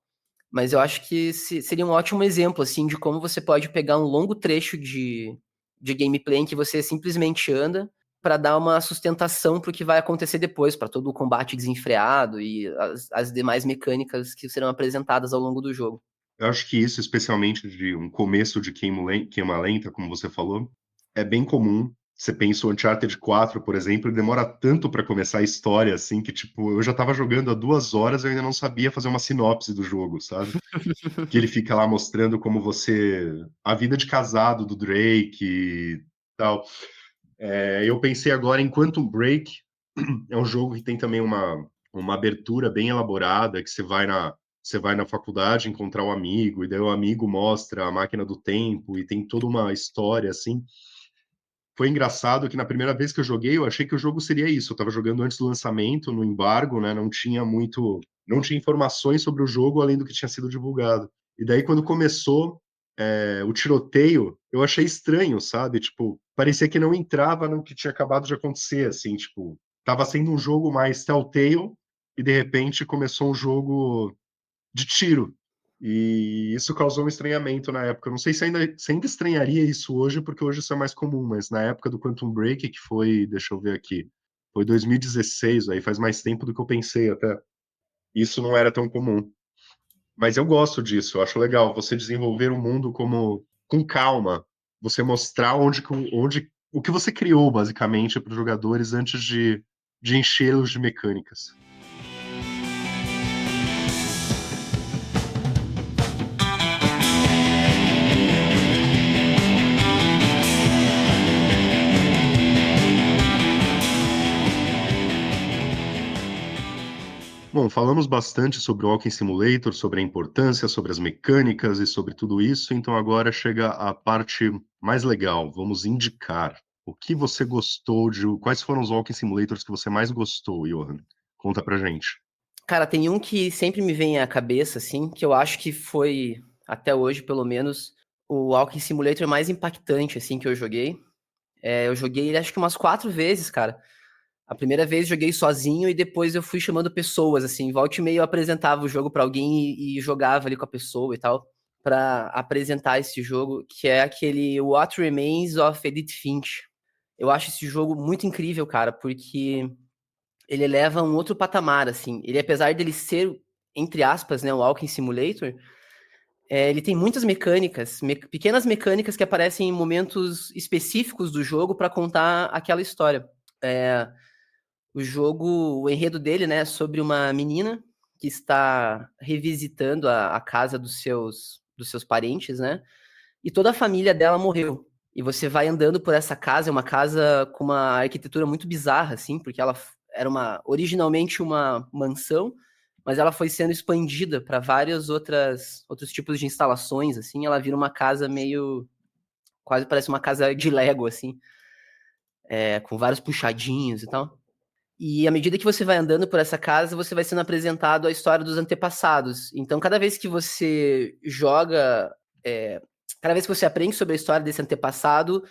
Mas eu acho que seria um ótimo exemplo, assim, de como você pode pegar um longo trecho de gameplay em que você simplesmente anda para dar uma sustentação para o que vai acontecer depois, para todo o combate desenfreado e as demais mecânicas que serão apresentadas ao longo do jogo. Eu acho que isso, especialmente de um começo de queima lenta, como você falou, é bem comum. Você pensa o Uncharted 4, por exemplo, e demora tanto para começar a história, assim, que, tipo, eu já estava jogando há 2 horas e eu ainda não sabia fazer uma sinopse do jogo, sabe? Que ele fica lá mostrando como você... a vida de casado do Drake e tal. Eu pensei agora em Quantum Break, é um jogo que tem também uma abertura bem elaborada, que você vai na faculdade encontrar o amigo, e daí o amigo mostra a máquina do tempo, e tem toda uma história, assim. Foi engraçado que na primeira vez que eu joguei, eu achei que o jogo seria isso. Eu estava jogando antes do lançamento, no embargo, né? Não tinha informações sobre o jogo além do que tinha sido divulgado. E daí, quando começou o tiroteio, eu achei estranho, sabe? Tipo, parecia que não entrava no que tinha acabado de acontecer, assim, tipo, tava sendo um jogo mais Telltale, e de repente começou um jogo de tiro. E isso causou um estranhamento na época. Eu não sei se ainda estranharia isso hoje, porque hoje isso é mais comum, mas na época do Quantum Break, que foi, deixa eu ver aqui, foi 2016, aí faz mais tempo do que eu pensei até. Isso não era tão comum. Mas eu gosto disso, eu acho legal você desenvolver o mundo como com calma, você mostrar onde o que você criou basicamente para os jogadores antes de enchê-los de mecânicas. Bom, falamos bastante sobre o Walking Simulator, sobre a importância, sobre as mecânicas e sobre tudo isso, então agora chega a parte mais legal. Vamos indicar o que você gostou de. Quais foram os Walking Simulators que você mais gostou, Johan? Conta pra gente. Cara, tem um que sempre me vem à cabeça, assim, que eu acho que foi, até hoje, pelo menos, o Walking Simulator mais impactante, assim, que eu joguei. Eu joguei ele acho que umas 4 vezes, cara. A primeira vez joguei sozinho e depois eu fui chamando pessoas, assim. Volta e meia eu apresentava o jogo pra alguém e jogava ali com a pessoa e tal, pra apresentar esse jogo, que é aquele What Remains of Edith Finch. Eu acho esse jogo muito incrível, cara, porque ele eleva um outro patamar, assim. Ele, apesar dele ser, entre aspas, né, um Walking Simulator, ele tem muitas mecânicas, pequenas mecânicas que aparecem em momentos específicos do jogo para contar aquela história. É, o jogo, o enredo dele, né, é sobre uma menina que está revisitando a casa dos seus parentes, né? E toda a família dela morreu. E você vai andando por essa casa, é uma casa com uma arquitetura muito bizarra, assim, porque ela era originalmente uma mansão, mas ela foi sendo expandida para vários outros tipos de instalações, assim. Ela vira uma casa meio, quase parece uma casa de Lego, assim, com vários puxadinhos e tal. E à medida que você vai andando por essa casa, você vai sendo apresentado a história dos antepassados. Então, cada vez que você joga, cada vez que você aprende sobre a história desse antepassado,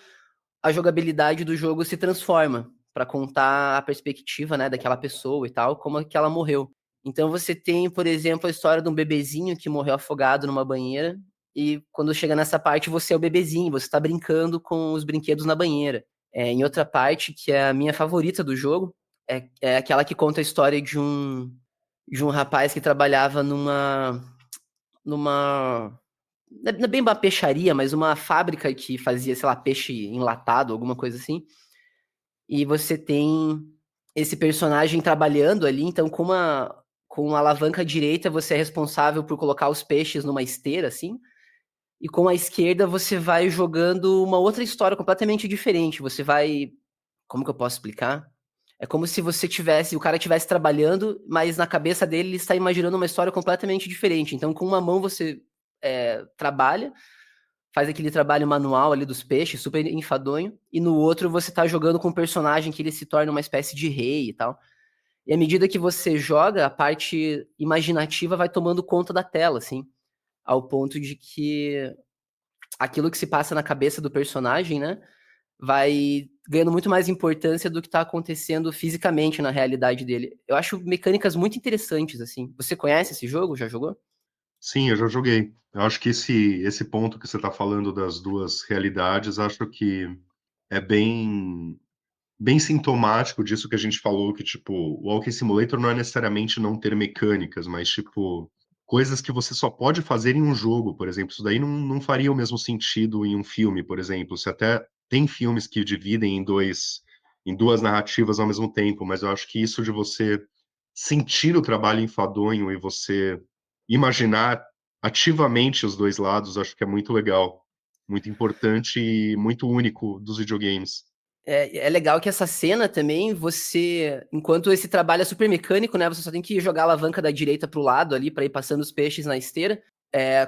a jogabilidade do jogo se transforma para contar a perspectiva, né, daquela pessoa e tal, como é que ela morreu. Então você tem, por exemplo, a história de um bebezinho que morreu afogado numa banheira e quando chega nessa parte você é o bebezinho, você está brincando com os brinquedos na banheira. Em outra parte, que é a minha favorita do jogo, é aquela que conta a história de um rapaz que trabalhava numa não é bem uma peixaria, mas uma fábrica que fazia, sei lá, peixe enlatado, alguma coisa assim. E você tem esse personagem trabalhando ali, então com a alavanca direita você é responsável por colocar os peixes numa esteira, assim, e com a esquerda você vai jogando uma outra história completamente diferente. Você vai, como que eu posso explicar? É como se o cara estivesse trabalhando, mas na cabeça dele ele está imaginando uma história completamente diferente. Então, com uma mão você trabalha, faz aquele trabalho manual ali dos peixes, super enfadonho, e no outro você tá jogando com um personagem que ele se torna uma espécie de rei e tal. E à medida que você joga, a parte imaginativa vai tomando conta da tela, assim, ao ponto de que aquilo que se passa na cabeça do personagem, né? Vai ganhando muito mais importância do que tá acontecendo fisicamente na realidade dele. Eu acho mecânicas muito interessantes, assim. Você conhece esse jogo? Já jogou? Sim, eu já joguei. Eu acho que esse ponto que você está falando das duas realidades, acho que é bem sintomático disso que a gente falou, que, tipo, o Walking Simulator não é necessariamente não ter mecânicas, mas, tipo, coisas que você só pode fazer em um jogo, por exemplo. Isso daí não faria o mesmo sentido em um filme, por exemplo. Se até tem filmes que dividem em duas narrativas ao mesmo tempo, mas eu acho que isso de você sentir o trabalho enfadonho e você imaginar ativamente os dois lados, acho que é muito legal, muito importante e muito único dos videogames. É legal que essa cena também, você, enquanto esse trabalho é super mecânico, né? Você só tem que jogar a alavanca da direita pro lado ali pra ir passando os peixes na esteira.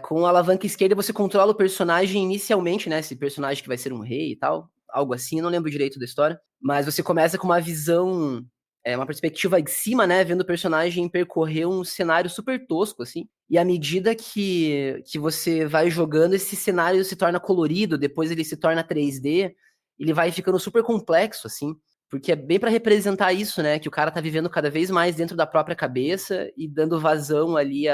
Com a alavanca esquerda você controla o personagem inicialmente, né? Esse personagem que vai ser um rei e tal, algo assim, eu não lembro direito da história. Mas você começa com uma visão, uma perspectiva de cima, né? Vendo o personagem percorrer um cenário super tosco, assim. E à medida que você vai jogando, esse cenário se torna colorido, depois ele se torna 3D, ele vai ficando super complexo, assim, porque é bem pra representar isso, né? Que o cara tá vivendo cada vez mais dentro da própria cabeça e dando vazão ali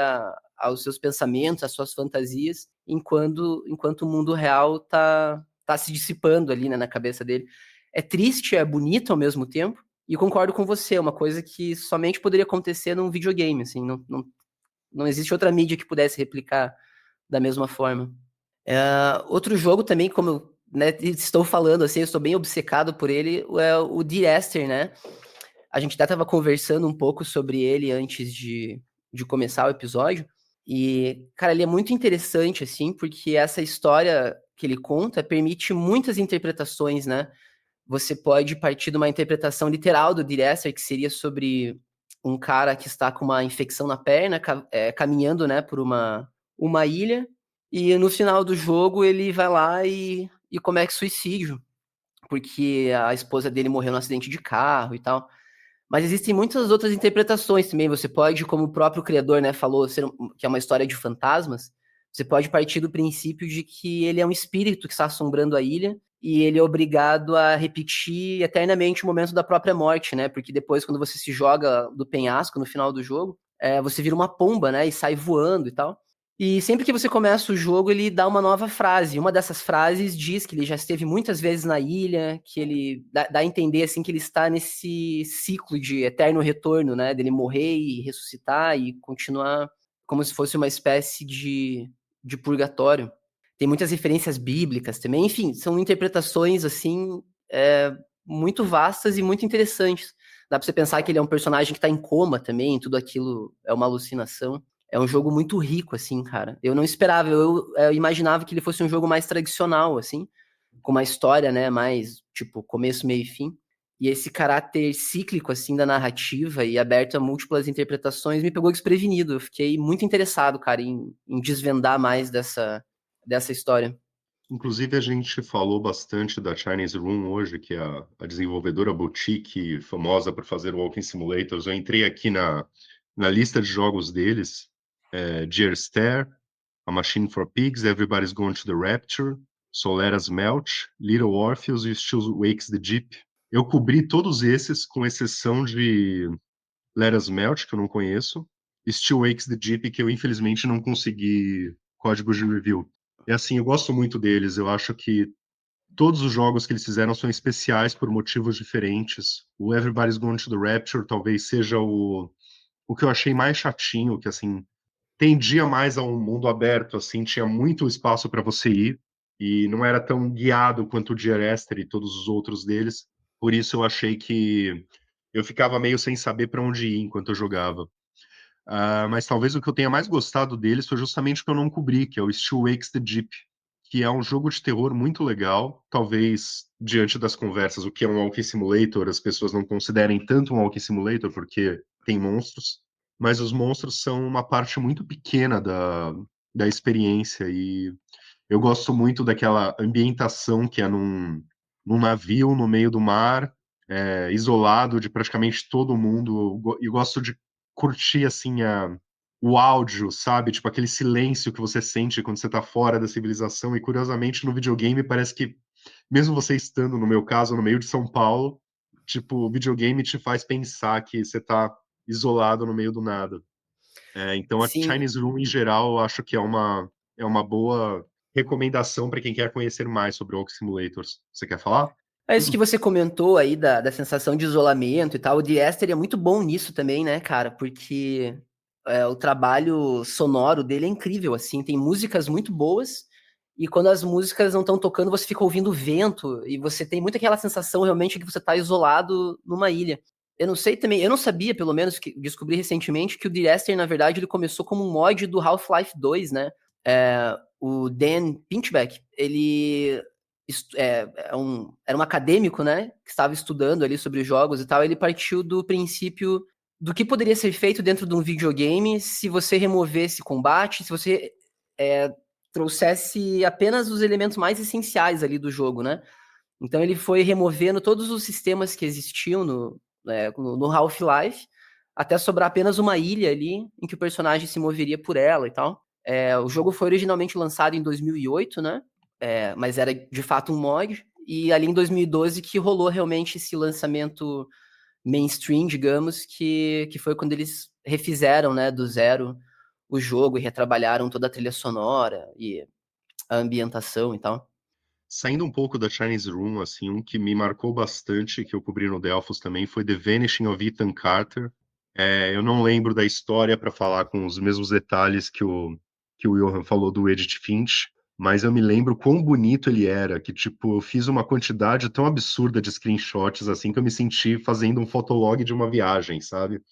aos seus pensamentos, às suas fantasias, enquanto o mundo real tá se dissipando ali, né, na cabeça dele. É triste, é bonito ao mesmo tempo, e concordo com você, é uma coisa que somente poderia acontecer num videogame, assim, não existe outra mídia que pudesse replicar da mesma forma. Outro jogo também, como eu, né, estou falando, assim, eu estou bem obcecado por ele, é o The Aster, né? A gente até estava conversando um pouco sobre ele antes de começar o episódio. E, cara, ele é muito interessante, assim, porque essa história que ele conta permite muitas interpretações, né? Você pode partir de uma interpretação literal do The Aster, que seria sobre um cara que está com uma infecção na perna, caminhando, né, por uma ilha, e no final do jogo ele vai lá e comete suicídio, porque a esposa dele morreu num acidente de carro e tal. Mas existem muitas outras interpretações também. Você pode, como o próprio criador, né, falou, que é uma história de fantasmas, você pode partir do princípio de que ele é um espírito que está assombrando a ilha e ele é obrigado a repetir eternamente o momento da própria morte, né? Porque depois, quando você se joga do penhasco no final do jogo, você vira uma pomba, né? E sai voando e tal. E sempre que você começa o jogo, ele dá uma nova frase. Uma dessas frases diz que ele já esteve muitas vezes na ilha, que ele dá a entender assim que ele está nesse ciclo de eterno retorno, né? Dele morrer e ressuscitar e continuar como se fosse uma espécie de purgatório. Tem muitas referências bíblicas também. Enfim, são interpretações assim muito vastas e muito interessantes. Dá pra você pensar que ele é um personagem que tá em coma também, tudo aquilo é uma alucinação. É um jogo muito rico, assim, cara. Eu não esperava, eu imaginava que ele fosse um jogo mais tradicional, assim, com uma história, né, mais, tipo, começo, meio e fim. E esse caráter cíclico, assim, da narrativa e aberto a múltiplas interpretações me pegou desprevenido. Eu fiquei muito interessado, cara, em desvendar mais dessa história. Inclusive, a gente falou bastante da Chinese Room hoje, que é a desenvolvedora boutique famosa por fazer walking simulators. Eu entrei aqui na lista de jogos deles, Deer Stare, A Machine for Pigs, Everybody's Going to the Rapture, Solera's Melt, Little Orpheus e Still Wakes the Deep. Eu cobri todos esses, com exceção de Let Us Melt, que eu não conheço, e Still Wakes the Deep, que eu infelizmente não consegui código de review. E assim, eu gosto muito deles, eu acho que todos os jogos que eles fizeram são especiais por motivos diferentes. O Everybody's Going to the Rapture talvez seja o que eu achei mais chatinho, que assim, tendia mais a um mundo aberto, assim, tinha muito espaço para você ir, e não era tão guiado quanto o Dear Esther e todos os outros deles. Por isso eu achei que eu ficava meio sem saber para onde ir enquanto eu jogava. Mas talvez o que eu tenha mais gostado deles foi justamente o que eu não cobri, que é o Still Wakes the Deep, que é um jogo de terror muito legal. Talvez, diante das conversas, o que é um Walking Simulator, as pessoas não considerem tanto um Walking Simulator, porque tem monstros, mas os monstros são uma parte muito pequena da experiência, e eu gosto muito daquela ambientação que é num navio no meio do mar, isolado de praticamente todo mundo. Eu gosto de curtir assim o áudio, sabe? Tipo, aquele silêncio que você sente quando você tá fora da civilização. E curiosamente, no videogame, parece que, mesmo você estando, no meu caso, no meio de São Paulo, tipo, o videogame te faz pensar que você tá isolado no meio do nada. Então a Sim. Chinese Room, em geral, eu acho que é uma boa recomendação para quem quer conhecer mais sobre Walk Simulators. Você quer falar? É isso que você comentou aí da sensação de isolamento e tal. O The Aster é muito bom nisso também, né, cara? Porque o trabalho sonoro dele é incrível, assim. Tem músicas muito boas e quando as músicas não estão tocando, você fica ouvindo o vento e você tem muito aquela sensação realmente que você tá isolado numa ilha. Eu não sei também, eu não sabia, pelo menos, que descobri recentemente que o The Aster, na verdade, ele começou como um mod do Half-Life 2, né? O Dan Pinchbeck, ele era um acadêmico, né, que estava estudando ali sobre jogos e tal, ele partiu do princípio do que poderia ser feito dentro de um videogame se você removesse combate, se você é, trouxesse apenas os elementos mais essenciais ali do jogo, né? Então ele foi removendo todos os sistemas que existiam no Half-Life, até sobrar apenas uma ilha ali em que o personagem se moveria por ela e tal. O jogo foi originalmente lançado em 2008, né? Mas era de fato um mod. E ali em 2012 que rolou realmente esse lançamento mainstream, digamos, que foi quando eles refizeram, né, do zero o jogo e retrabalharam toda a trilha sonora e a ambientação e tal. Saindo um pouco da Chinese Room, assim, um que me marcou bastante, que eu cobri no Delphos também, foi The Vanishing of Ethan Carter. Eu não lembro da história para falar com os mesmos detalhes que o Johan falou do Edith Finch, mas eu me lembro quão bonito ele era, que, tipo, eu fiz uma quantidade tão absurda de screenshots, assim, que eu me senti fazendo um fotolog de uma viagem, sabe?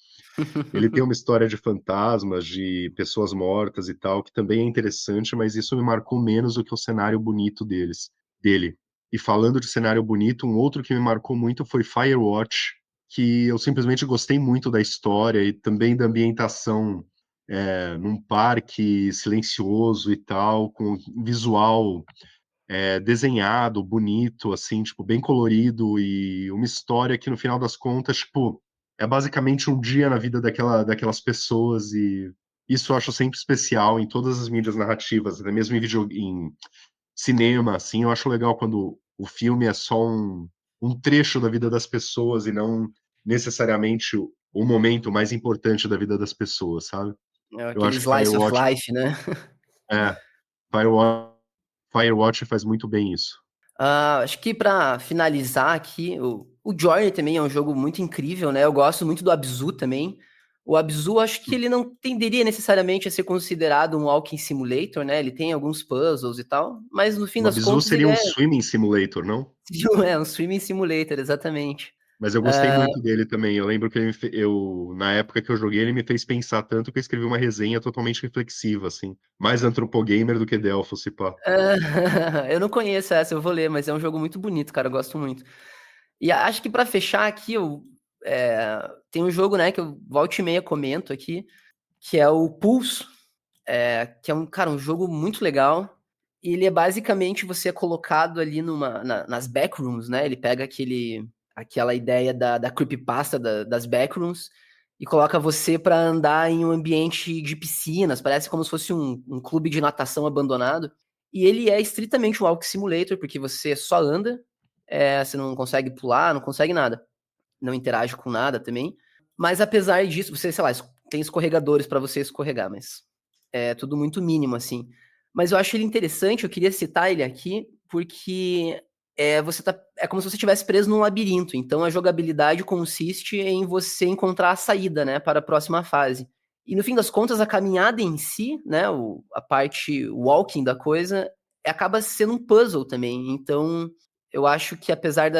Ele tem uma história de fantasmas, de pessoas mortas e tal, que também é interessante, mas isso me marcou menos do que o cenário bonito dele. E falando de cenário bonito, um outro que me marcou muito foi Firewatch, que eu simplesmente gostei muito da história e também da ambientação, num parque silencioso e tal, com um visual desenhado, bonito, assim, tipo, bem colorido e uma história que no final das contas, tipo, é basicamente um dia na vida daquelas pessoas e isso eu acho sempre especial em todas as mídias narrativas, até mesmo em cinema, assim, eu acho legal quando o filme é só um trecho da vida das pessoas e não necessariamente o momento mais importante da vida das pessoas, sabe? Eu Aquele acho que slice of life, né? É, Firewatch, Firewatch faz muito bem isso. Acho que para finalizar aqui, o Journey também é um jogo muito incrível, né? Eu gosto muito do Abzu também. O Abzu, acho que ele não tenderia necessariamente a ser considerado um walking simulator, né? Ele tem alguns puzzles e tal, mas no fim O das Abzu contas seria ele um é, swimming simulator, não? é um swimming simulator, exatamente. Mas eu gostei Ah, muito dele também. Eu lembro que na época que eu joguei, ele me fez pensar tanto que eu escrevi uma resenha totalmente reflexiva, assim. Mais antropogamer do que Delphos, se pá. eu não conheço essa, eu vou ler, mas é um jogo muito bonito, cara, eu gosto muito. E acho que para fechar aqui, tem um jogo, né, que eu volta e meia comento aqui, que é o Pulso, que é cara, um jogo muito legal. E ele é basicamente você é colocado ali nas backrooms, né? Ele pega aquela ideia da creepypasta das backrooms e coloca você para andar em um ambiente de piscinas, parece como se fosse um clube de natação abandonado. E ele é estritamente um walk simulator, porque você só anda, você não consegue pular, não consegue nada, não interage com nada também. Mas apesar disso, você, sei lá, tem escorregadores para você escorregar, mas é tudo muito mínimo, assim. Mas eu acho ele interessante, eu queria citar ele aqui, porque é como se você estivesse preso num labirinto. Então a jogabilidade consiste em você encontrar a saída, né, para a próxima fase. E no fim das contas, a caminhada em si, né, a parte walking da coisa, acaba sendo um puzzle também. Então eu acho que apesar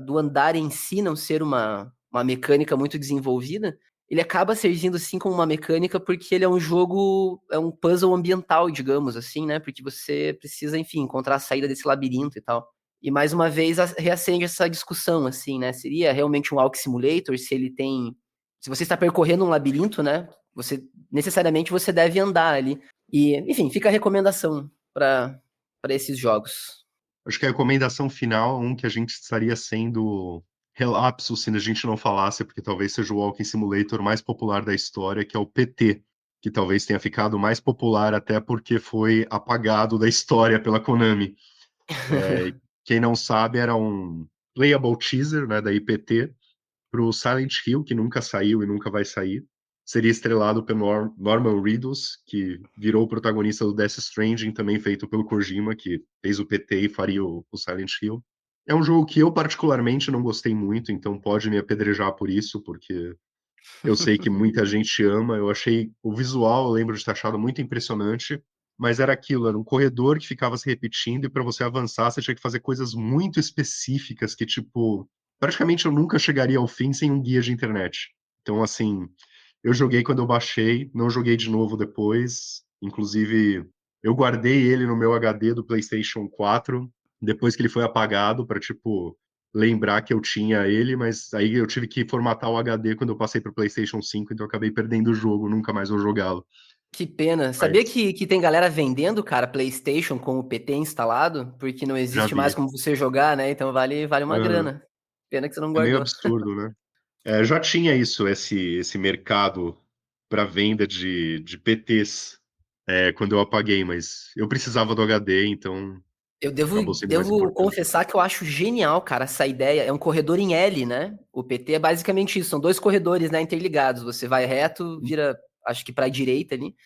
do andar em si não ser uma mecânica muito desenvolvida, ele acaba servindo sim como uma mecânica porque ele é um jogo, é um puzzle ambiental, digamos assim, né? Porque você precisa, enfim, encontrar a saída desse labirinto e tal. E mais uma vez reacende essa discussão, assim, né? Seria realmente um Walk Simulator se ele tem. Se você está percorrendo um labirinto, né? Você necessariamente você deve andar ali. E, enfim, fica a recomendação para esses jogos. Acho que a recomendação final, um que a gente estaria sendo relapso se a gente não falasse, porque talvez seja o Walking Simulator mais popular da história, que é o PT, que talvez tenha ficado mais popular até porque foi apagado da história pela Konami. Quem não sabe, era um playable teaser, né, da IPT, para o Silent Hill, que nunca saiu e nunca vai sair. Seria estrelado pelo Norman Reedus, que virou o protagonista do Death Stranding, também feito pelo Kojima, que fez o PT e faria o Silent Hill. É um jogo que eu particularmente não gostei muito, então pode me apedrejar por isso, porque eu sei que muita gente ama. Eu achei o visual, eu lembro de ter achado muito impressionante, mas era aquilo, era um corredor que ficava se repetindo e para você avançar, você tinha que fazer coisas muito específicas que, tipo, praticamente eu nunca chegaria ao fim sem um guia de internet. Então, assim, eu joguei quando eu baixei, não joguei de novo depois. Inclusive, eu guardei ele no meu HD do PlayStation 4, depois que ele foi apagado, para tipo lembrar que eu tinha ele, mas aí eu tive que formatar o HD quando eu passei pro PlayStation 5, então eu acabei perdendo o jogo, nunca mais vou jogá-lo. Que pena. Sabia Mas que tem galera vendendo, cara, PlayStation com o PT instalado? Porque não já existe mais vi. como você jogar, né? Então vale uma Aham. grana. Pena que você não É meio guardou. absurdo, né? Já tinha isso, esse mercado para venda de PTs, quando eu apaguei, mas eu precisava do HD, então Eu devo, acabou sendo mais devo importante. confessar que eu acho genial, cara, essa ideia. É um corredor em L, né? O PT é basicamente isso. São dois corredores, né, interligados. Você vai reto, vira, acho que para a direita ali.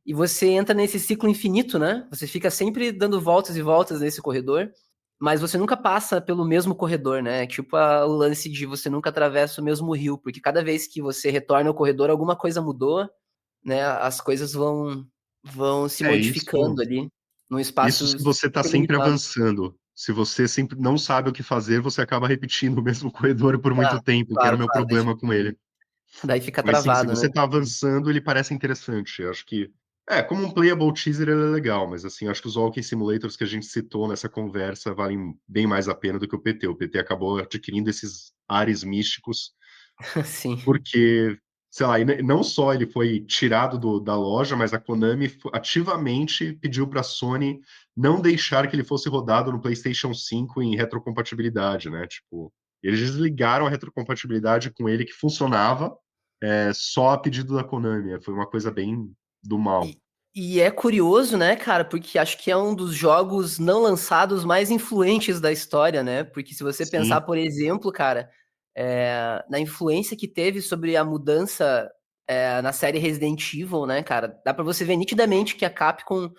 E você entra nesse ciclo infinito, né? Você fica sempre dando voltas e voltas nesse corredor, mas você nunca passa pelo mesmo corredor, né? Tipo o lance de você nunca atravessa o mesmo rio, porque cada vez que você retorna ao corredor, alguma coisa mudou, né? As coisas vão se É modificando isso. ali num Isso espaço se você está super sempre limitado. avançando. Se você sempre não sabe o que fazer, você acaba repetindo o mesmo corredor por Ah, muito tempo, que era claro, o meu claro. problema com ele. Daí fica Mas sim, se travado, você né? está avançando, ele parece interessante. Eu acho que, como um playable teaser, ele é legal, mas assim, acho que os walking simulators que a gente citou nessa conversa valem bem mais a pena do que o PT. O PT acabou adquirindo esses ares místicos Sim. porque, sei lá, e não só ele foi tirado da loja, mas a Konami ativamente pediu para a Sony não deixar que ele fosse rodado no PlayStation 5 em retrocompatibilidade, né? Tipo, eles desligaram a retrocompatibilidade com ele que funcionava, só a pedido da Konami. Foi uma coisa bem do mal. E, e é curioso, né, cara, porque acho que é um dos jogos não lançados mais influentes da história, né? Porque se você pensar, Sim, por exemplo, cara, na influência que teve sobre a mudança na série Resident Evil, né, cara, dá pra você ver nitidamente que a Capcom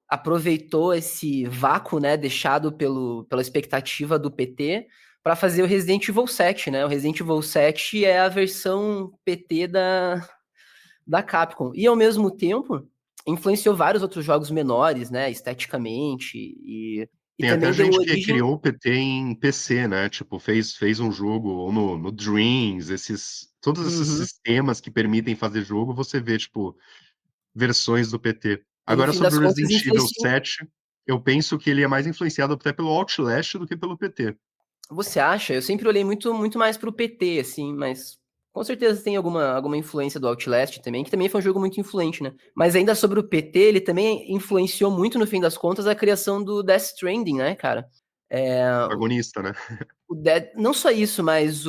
aproveitou esse vácuo, né, deixado pela expectativa do PT para fazer o Resident Evil 7, né? O Resident Evil 7 é a versão PT da Capcom. E ao mesmo tempo, influenciou vários outros jogos menores, né, esteticamente, e tem até também deu gente que origem. criou o PT em PC, né? Tipo, fez um jogo ou no Dreams, todos esses Uhum. sistemas que permitem fazer jogo, você vê, tipo, versões do PT. E no Agora, fim sobre das o contas Resident Evil influenciou. 7, eu penso que ele é mais influenciado até pelo Outlast do que pelo PT. Você acha? Eu sempre olhei muito mais pro PT, assim, mas com certeza tem alguma influência do Outlast também, que também foi um jogo muito influente, né? Mas ainda sobre o PT, ele também influenciou muito, no fim das contas, a criação do Death Stranding, né, cara? Protagonista, né? O Dead, não só isso, mas se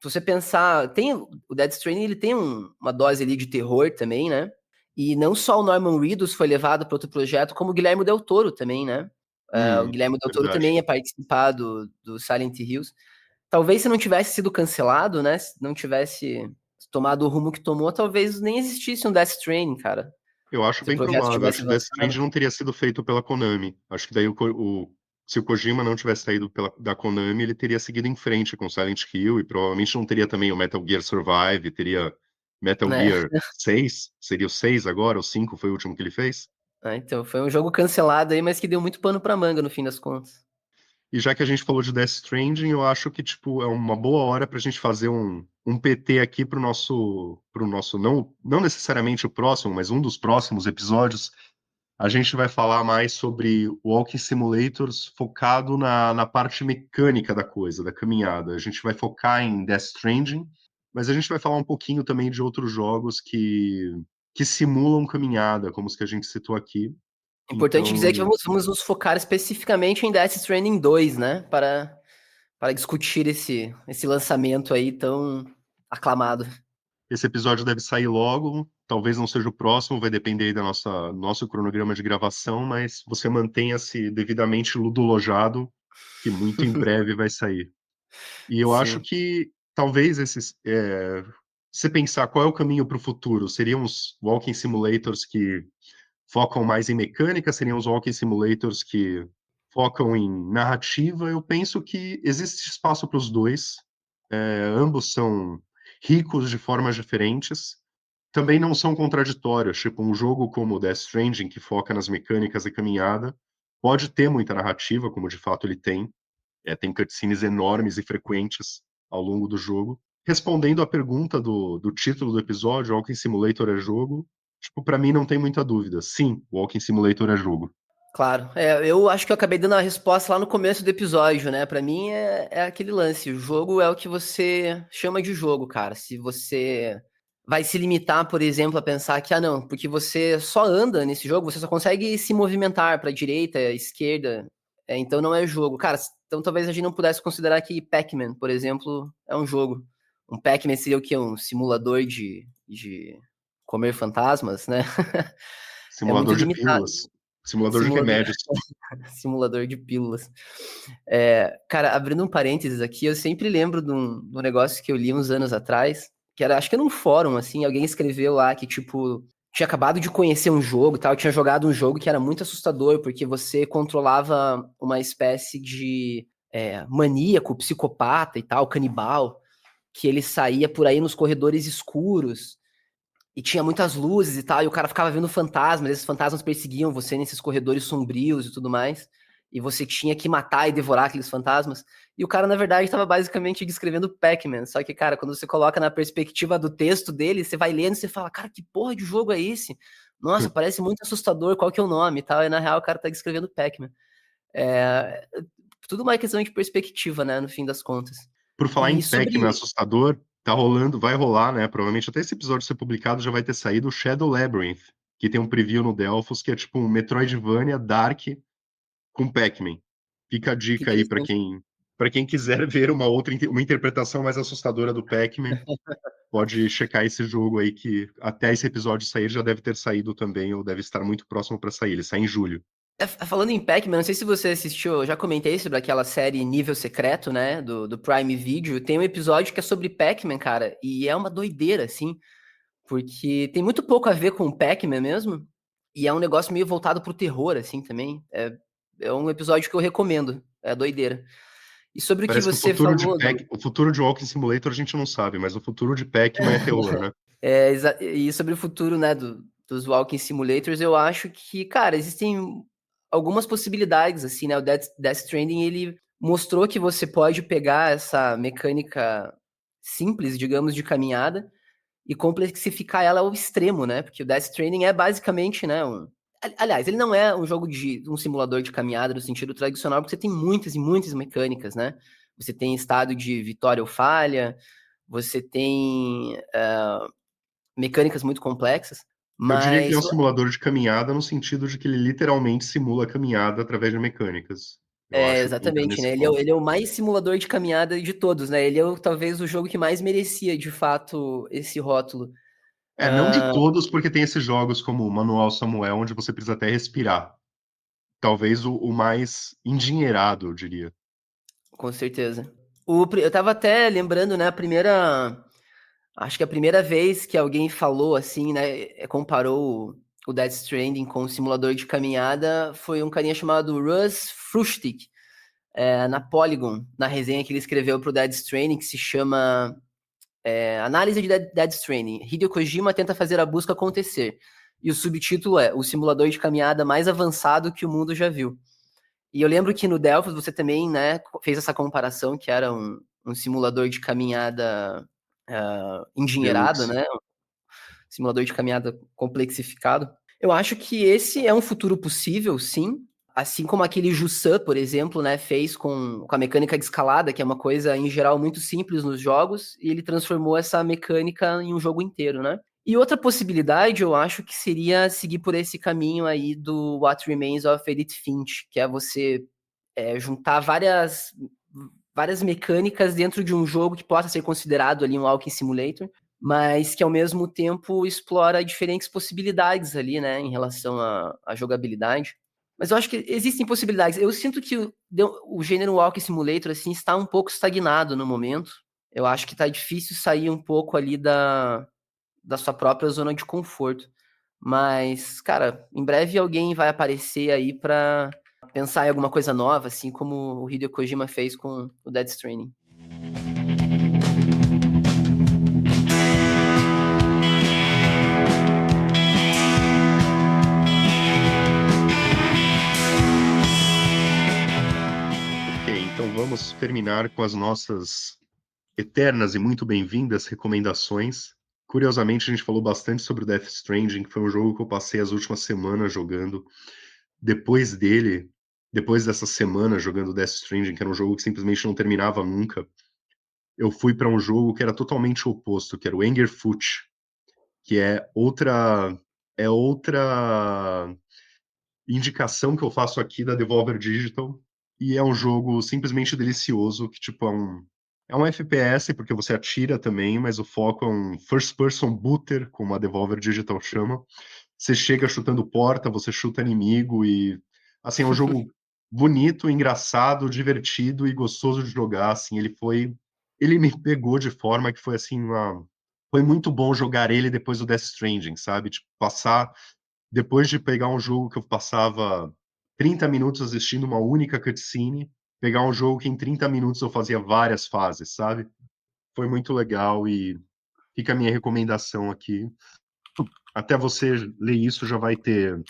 você pensar, tem o Dead Stranding, ele tem uma dose ali de terror também, né? E não só o Norman Reedus foi levado para outro projeto, como o Guilherme Del Toro também, né? O Guilherme Del Toro Verdade. também ia participar do Silent Hills. Talvez se não tivesse sido cancelado, né? Se não tivesse tomado o rumo que tomou, talvez nem existisse um Death Stranding, cara. Eu acho Se o bem projeto provável. Acho tivesse que Death Stranding avançado. não teria sido feito pela Konami. Acho que daí se o Kojima não tivesse saído da Konami, ele teria seguido em frente com Silent Hill e provavelmente não teria também o Metal Gear Survive, teria Metal Né? Gear 6, seria o 6 agora, o 5 foi o último que ele fez. Então, foi um jogo cancelado aí, mas que deu muito pano pra manga no fim das contas. E já que a gente falou de Death Stranding, eu acho que tipo é uma boa hora para a gente fazer um PT aqui pro nosso não necessariamente o próximo, mas um dos próximos episódios. A gente vai falar mais sobre walking simulators focado na parte mecânica da coisa, da caminhada. A gente vai focar em Death Stranding, mas a gente vai falar um pouquinho também de outros jogos que simulam caminhada, como os que a gente citou aqui. Importante dizer que Então, vamos nos focar especificamente em Death Stranding 2, né? Para discutir esse lançamento aí tão aclamado. Esse episódio deve sair logo, talvez não seja o próximo, vai depender aí da nosso cronograma de gravação, mas você mantenha-se devidamente ludolojado, que muito em breve vai sair. E eu acho Sim, que talvez você pensar qual é o caminho para o futuro, seriam os walking simulators que focam mais em mecânica, seriam os walking simulators que focam em narrativa. Eu penso que existe espaço para os dois, ambos são ricos de formas diferentes, também não são contraditórios, tipo um jogo como Death Stranding, que foca nas mecânicas e caminhada, pode ter muita narrativa, como de fato ele tem, tem cutscenes enormes e frequentes ao longo do jogo. Respondendo à pergunta do título do episódio, Walking Simulator é jogo? Tipo, pra mim não tem muita dúvida. Sim, Walking Simulator é jogo. claro. Eu acho que eu acabei dando a resposta lá no começo do episódio, né? Pra mim é aquele lance. O jogo é o que você chama de jogo, cara. Se você vai se limitar, por exemplo, a pensar que, não, porque você só anda nesse jogo, você só consegue se movimentar pra direita, esquerda, então não é jogo. Cara, então talvez a gente não pudesse considerar que Pac-Man, por exemplo, é um jogo. Um Pac-Man seria o quê? Um simulador de comer fantasmas, né? É muito Simulador de limitado. pílulas. Simulador de Simulador, remédios. simulador de pílulas. Cara, abrindo um parênteses aqui, eu sempre lembro de um negócio que eu li uns anos atrás, que era, acho que era num fórum, assim, alguém escreveu lá que, tipo, tinha acabado de conhecer um jogo e tal, tinha jogado um jogo que era muito assustador, porque você controlava uma espécie de maníaco, psicopata e tal, canibal, que ele saía por aí nos corredores escuros, e tinha muitas luzes e tal, e o cara ficava vendo fantasmas, esses fantasmas perseguiam você nesses corredores sombrios e tudo mais, e você tinha que matar e devorar aqueles fantasmas. E o cara, na verdade, estava basicamente descrevendo Pac-Man, só que, cara, quando você coloca na perspectiva do texto dele, você vai lendo e você fala, cara, que porra de jogo é esse? Nossa, parece muito assustador, qual que é o nome e tal, e na real o cara tá descrevendo Pac-Man. É, tudo uma questão de perspectiva, né, no fim das contas. Por falar em E Pac-Man sobre... assustador, tá rolando, vai rolar, né? Provavelmente até esse episódio ser publicado já vai ter saído o Shadow Labyrinth, que tem um preview no Delphos, que é tipo um Metroidvania Dark com Pac-Man. Fica a Que dica aí pra interessante. quem para quem quiser ver uma interpretação mais assustadora do Pac-Man, pode checar esse jogo aí que até esse episódio sair já deve ter saído também ou deve estar muito próximo para sair. Ele sai em julho. Falando em Pac-Man, não sei se você assistiu, eu já comentei sobre aquela série Nível Secreto, né, do Prime Video. Tem um episódio que é sobre Pac-Man, cara, e é uma doideira, assim, porque tem muito pouco a ver com o Pac-Man mesmo, e é um negócio meio voltado pro terror, assim, também. É um episódio que eu recomendo, é doideira. E sobre o que Parece que o você futuro de falou Pac, o futuro de Walking Simulator a gente não sabe, mas o futuro de Pac-Man é terror, né? e sobre o futuro, né, dos Walking Simulators, eu acho que, cara, existem algumas possibilidades, assim, né? O Death Stranding, ele mostrou que você pode pegar essa mecânica simples, digamos, de caminhada e complexificar ela ao extremo, né? Porque o Death Stranding é basicamente, né, aliás, ele não é um jogo de um simulador de caminhada no sentido tradicional, porque você tem muitas e muitas mecânicas, né? Você tem estado de vitória ou falha, você tem mecânicas muito complexas, Eu diria que ele é mas um simulador de caminhada no sentido de que ele literalmente simula a caminhada através de mecânicas. Eu acho que entra exatamente, nesse né? ponto. Ele é o mais simulador de caminhada de todos, né? Ele é talvez o jogo que mais merecia, de fato, esse rótulo. Não de Ah, todos, porque tem esses jogos como o Manual Samuel, onde você precisa até respirar. Talvez o mais endinheirado, eu diria. com certeza. Eu tava até lembrando, né, a primeira. Acho que a primeira vez que alguém falou assim, né, comparou o Death Stranding com o simulador de caminhada foi um carinha chamado Russ Frushtick, na Polygon, na resenha que ele escreveu pro Death Stranding, que se chama Análise de Death Stranding. Hideo Kojima tenta fazer a busca acontecer. E o subtítulo é O simulador de caminhada mais avançado que o mundo já viu. E eu lembro que no Delphos você também, né, fez essa comparação que era um simulador de caminhada endinheirado, Deluxe. né? Simulador de caminhada complexificado. Eu acho que esse é um futuro possível, sim. Assim como aquele Jussan, por exemplo, né, fez com a mecânica de escalada, que é uma coisa, em geral, muito simples nos jogos, e ele transformou essa mecânica em um jogo inteiro, né? E outra possibilidade, eu acho que seria seguir por esse caminho aí do What Remains of Edith Finch, que é você juntar várias mecânicas dentro de um jogo que possa ser considerado ali um Walking Simulator, mas que ao mesmo tempo explora diferentes possibilidades ali, né, em relação à jogabilidade. Mas eu acho que existem possibilidades. Eu sinto que o gênero Walking Simulator assim está um pouco estagnado no momento. Eu acho que tá difícil sair um pouco ali da sua própria zona de conforto. Mas, cara, em breve alguém vai aparecer aí pra pensar em alguma coisa nova, assim como o Hideo Kojima fez com o Death Stranding. Ok, então vamos terminar com as nossas eternas e muito bem-vindas recomendações. Curiosamente, a gente falou bastante sobre o Death Stranding, que foi um jogo que eu passei as últimas semanas jogando. Depois dele, depois dessa semana jogando Death Stranding, que era um jogo que simplesmente não terminava nunca, eu fui para um jogo que era totalmente o oposto, que era o Angerfoot, que é outra indicação que eu faço aqui da Devolver Digital, e é um jogo simplesmente delicioso, que tipo é um FPS, porque você atira também, mas o foco é um first person booter, como a Devolver Digital chama. Você chega chutando porta, você chuta inimigo e assim, é um jogo bonito, engraçado, divertido e gostoso de jogar, assim, ele me pegou de forma que foi assim, foi muito bom jogar ele depois do Death Stranding, sabe? Tipo, passar depois de pegar um jogo que eu passava 30 minutos assistindo uma única cutscene, pegar um jogo que em 30 minutos eu fazia várias fases, sabe? Foi muito legal e fica a minha recomendação aqui. Até você ler isso já vai ter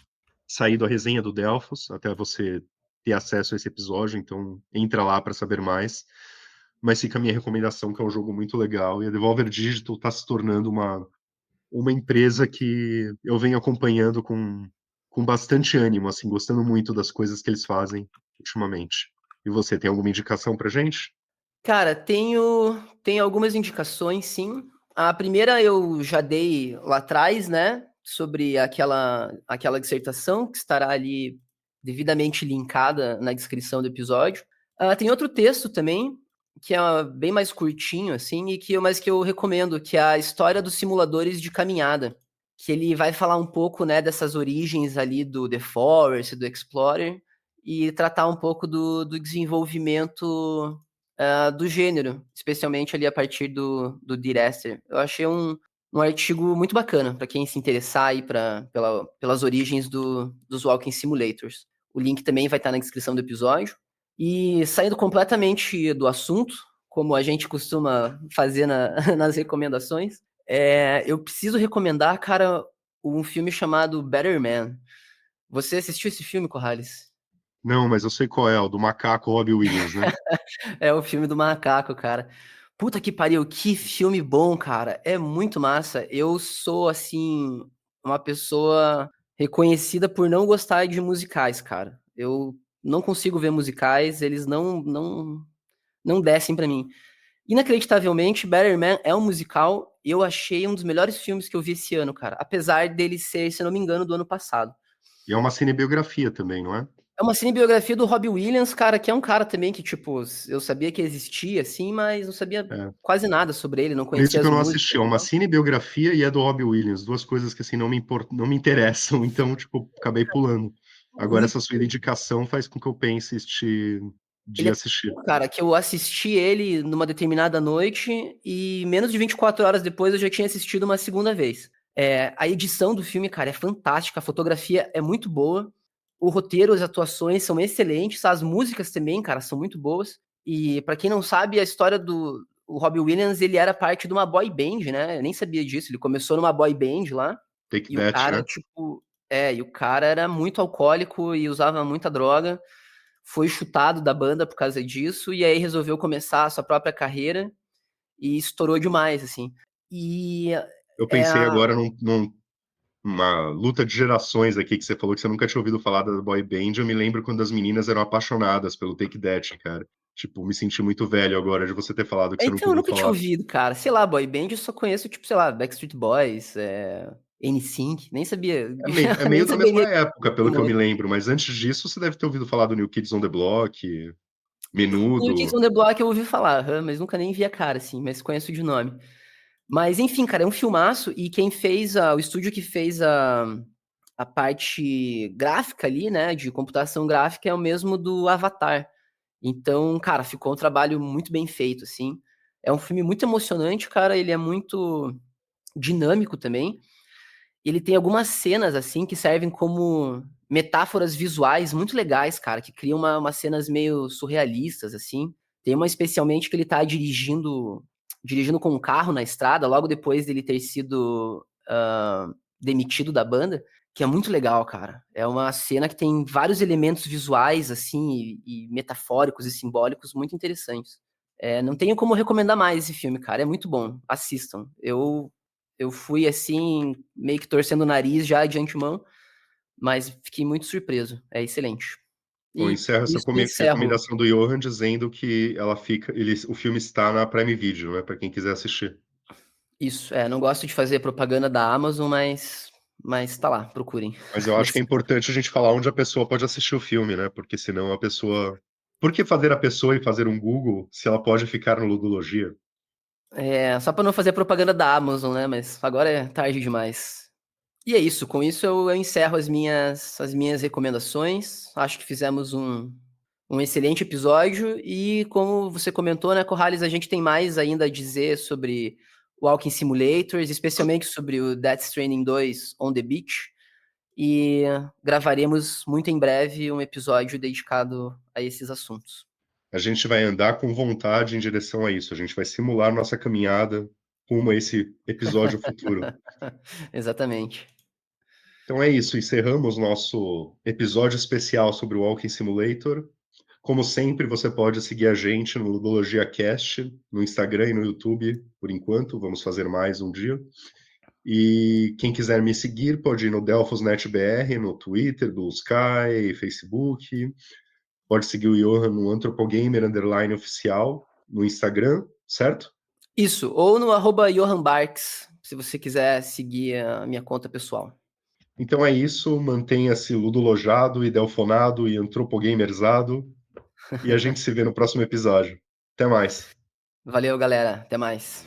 saído a resenha do Delphos, até você ter acesso a esse episódio, então entra lá para saber mais. Mas fica a minha recomendação, que é um jogo muito legal, e a Devolver Digital está se tornando uma empresa que eu venho acompanhando com bastante ânimo, assim, gostando muito das coisas que eles fazem ultimamente. E você, tem alguma indicação pra gente? Cara, tenho algumas indicações, sim. A primeira eu já dei lá atrás, né? Sobre aquela dissertação que estará ali devidamente linkada na descrição do episódio. Tem outro texto também, que é bem mais curtinho, assim, mas que eu recomendo, que é a história dos simuladores de caminhada. Que ele vai falar um pouco, né, dessas origens ali do The Forest, do Explorer, e tratar um pouco do desenvolvimento do gênero, especialmente ali a partir do Dear Esther. Eu achei um artigo muito bacana para quem se interessar aí pelas origens dos Walking Simulators. O link também vai estar na descrição do episódio. E saindo completamente do assunto, como a gente costuma fazer nas recomendações, eu preciso recomendar, cara, um filme chamado Better Man. Você assistiu esse filme, Corrales? Não, mas eu sei qual é, o do macaco Robbie Williams, né? É o filme do macaco, cara. Puta que pariu, que filme bom, cara. É muito massa. Eu sou, assim, uma pessoa reconhecida por não gostar de musicais, cara. Eu não consigo ver musicais, eles não descem pra mim. Inacreditavelmente, Better Man é um musical. Eu achei um dos melhores filmes que eu vi esse ano, cara. Apesar dele ser, se não me engano, do ano passado. E é uma cinebiografia também, não é? É uma cinebiografia do Robbie Williams, cara, que é um cara também que, tipo, eu sabia que existia, assim, mas não sabia É. quase nada sobre ele, não Por isso conhecia que as eu não assisti, é músicas e uma tal. cinebiografia e é do Robbie Williams, duas coisas que assim não me interessam, então, tipo, acabei pulando. Agora, Muito. essa sua indicação faz com que eu pense Ele de é assistir. um cara que eu assisti ele numa determinada noite e menos de 24 horas depois eu já tinha assistido uma segunda vez. A edição do filme, cara, é fantástica, a fotografia é muito boa, o roteiro, as atuações são excelentes, as músicas também, cara, são muito boas. E pra quem não sabe, a história do o Robbie Williams, ele era parte de uma boy band, né? Eu nem sabia disso. Ele começou numa boy band lá, Take e o That, cara, né? tipo, e o cara era muito alcoólico e usava muita droga. Foi chutado da banda por causa disso, e aí resolveu começar a sua própria carreira e estourou demais, assim. E Eu é pensei a... agora uma luta de gerações aqui, que você falou que você nunca tinha ouvido falar da boy band. Eu me lembro quando as meninas eram apaixonadas pelo Take That, cara. Tipo, me senti muito velho agora de você ter falado que você nunca Então, eu ouviu nunca tinha falar. ouvido, cara. Sei lá, boy band eu só conheço, tipo, sei lá, Backstreet Boys, NSYNC, nem sabia, É nem meio da sabia mesma época, que pelo que eu me lembro, mas antes disso você deve ter ouvido falar do New Kids on the Block, New Kids Menudo. on the Block eu ouvi falar, mas nunca nem vi a cara, assim, mas conheço de nome. Mas, enfim, cara, é um filmaço. E quem fez o estúdio que fez a parte gráfica ali, né, de computação gráfica, é o mesmo do Avatar. Então, cara, ficou um trabalho muito bem feito, assim. É um filme muito emocionante, cara. Ele é muito dinâmico também. Ele tem algumas cenas, assim, que servem como metáforas visuais muito legais, cara, que criam umas cenas meio surrealistas, assim. Tem uma especialmente que ele tá dirigindo com um carro na estrada, logo depois dele ter sido demitido da banda, que é muito legal, cara. É uma cena que tem vários elementos visuais, assim, e metafóricos e simbólicos muito interessantes. Não tenho como recomendar mais esse filme, cara. É muito bom. Assistam. Eu fui assim, meio que torcendo o nariz já de antemão, mas fiquei muito surpreso. É excelente. Eu E encerro com essa isso eu encerro. recomendação do Johan dizendo que o filme está na Prime Video, né, para quem quiser assistir. Isso, não gosto de fazer propaganda da Amazon, mas tá lá, procurem. Mas eu acho que é importante a gente falar onde a pessoa pode assistir o filme, né? Porque senão a pessoa. Por que fazer a pessoa e fazer um Google se ela pode ficar no Ludologia? Só para não fazer propaganda da Amazon, né? Mas agora é tarde demais. E é isso, com isso eu encerro as minhas recomendações. Acho que fizemos um excelente episódio e como você comentou, né, Corrales, a gente tem mais ainda a dizer sobre Walking Simulators, especialmente sobre o Death Stranding 2 On The Beach, e gravaremos muito em breve um episódio dedicado a esses assuntos. A gente vai andar com vontade em direção a isso. A gente vai simular nossa caminhada rumo a esse episódio futuro. Exatamente. Então é isso, encerramos nosso episódio especial sobre o Walking Simulator. Como sempre, você pode seguir a gente no Ludologia Cast, no Instagram e no YouTube, por enquanto. Vamos fazer mais um dia. E quem quiser me seguir pode ir no DelphosNetBR, no Twitter, Blue Sky, Facebook. Pode seguir o Johan no Anthropogamer _oficial no Instagram, certo? Isso, ou no @Johan Barks, se você quiser seguir a minha conta pessoal. Então é isso, mantenha-se ludolojado e delfonado e antropogamerzado. E a gente se vê no próximo episódio. Até mais. Valeu, galera. Até mais.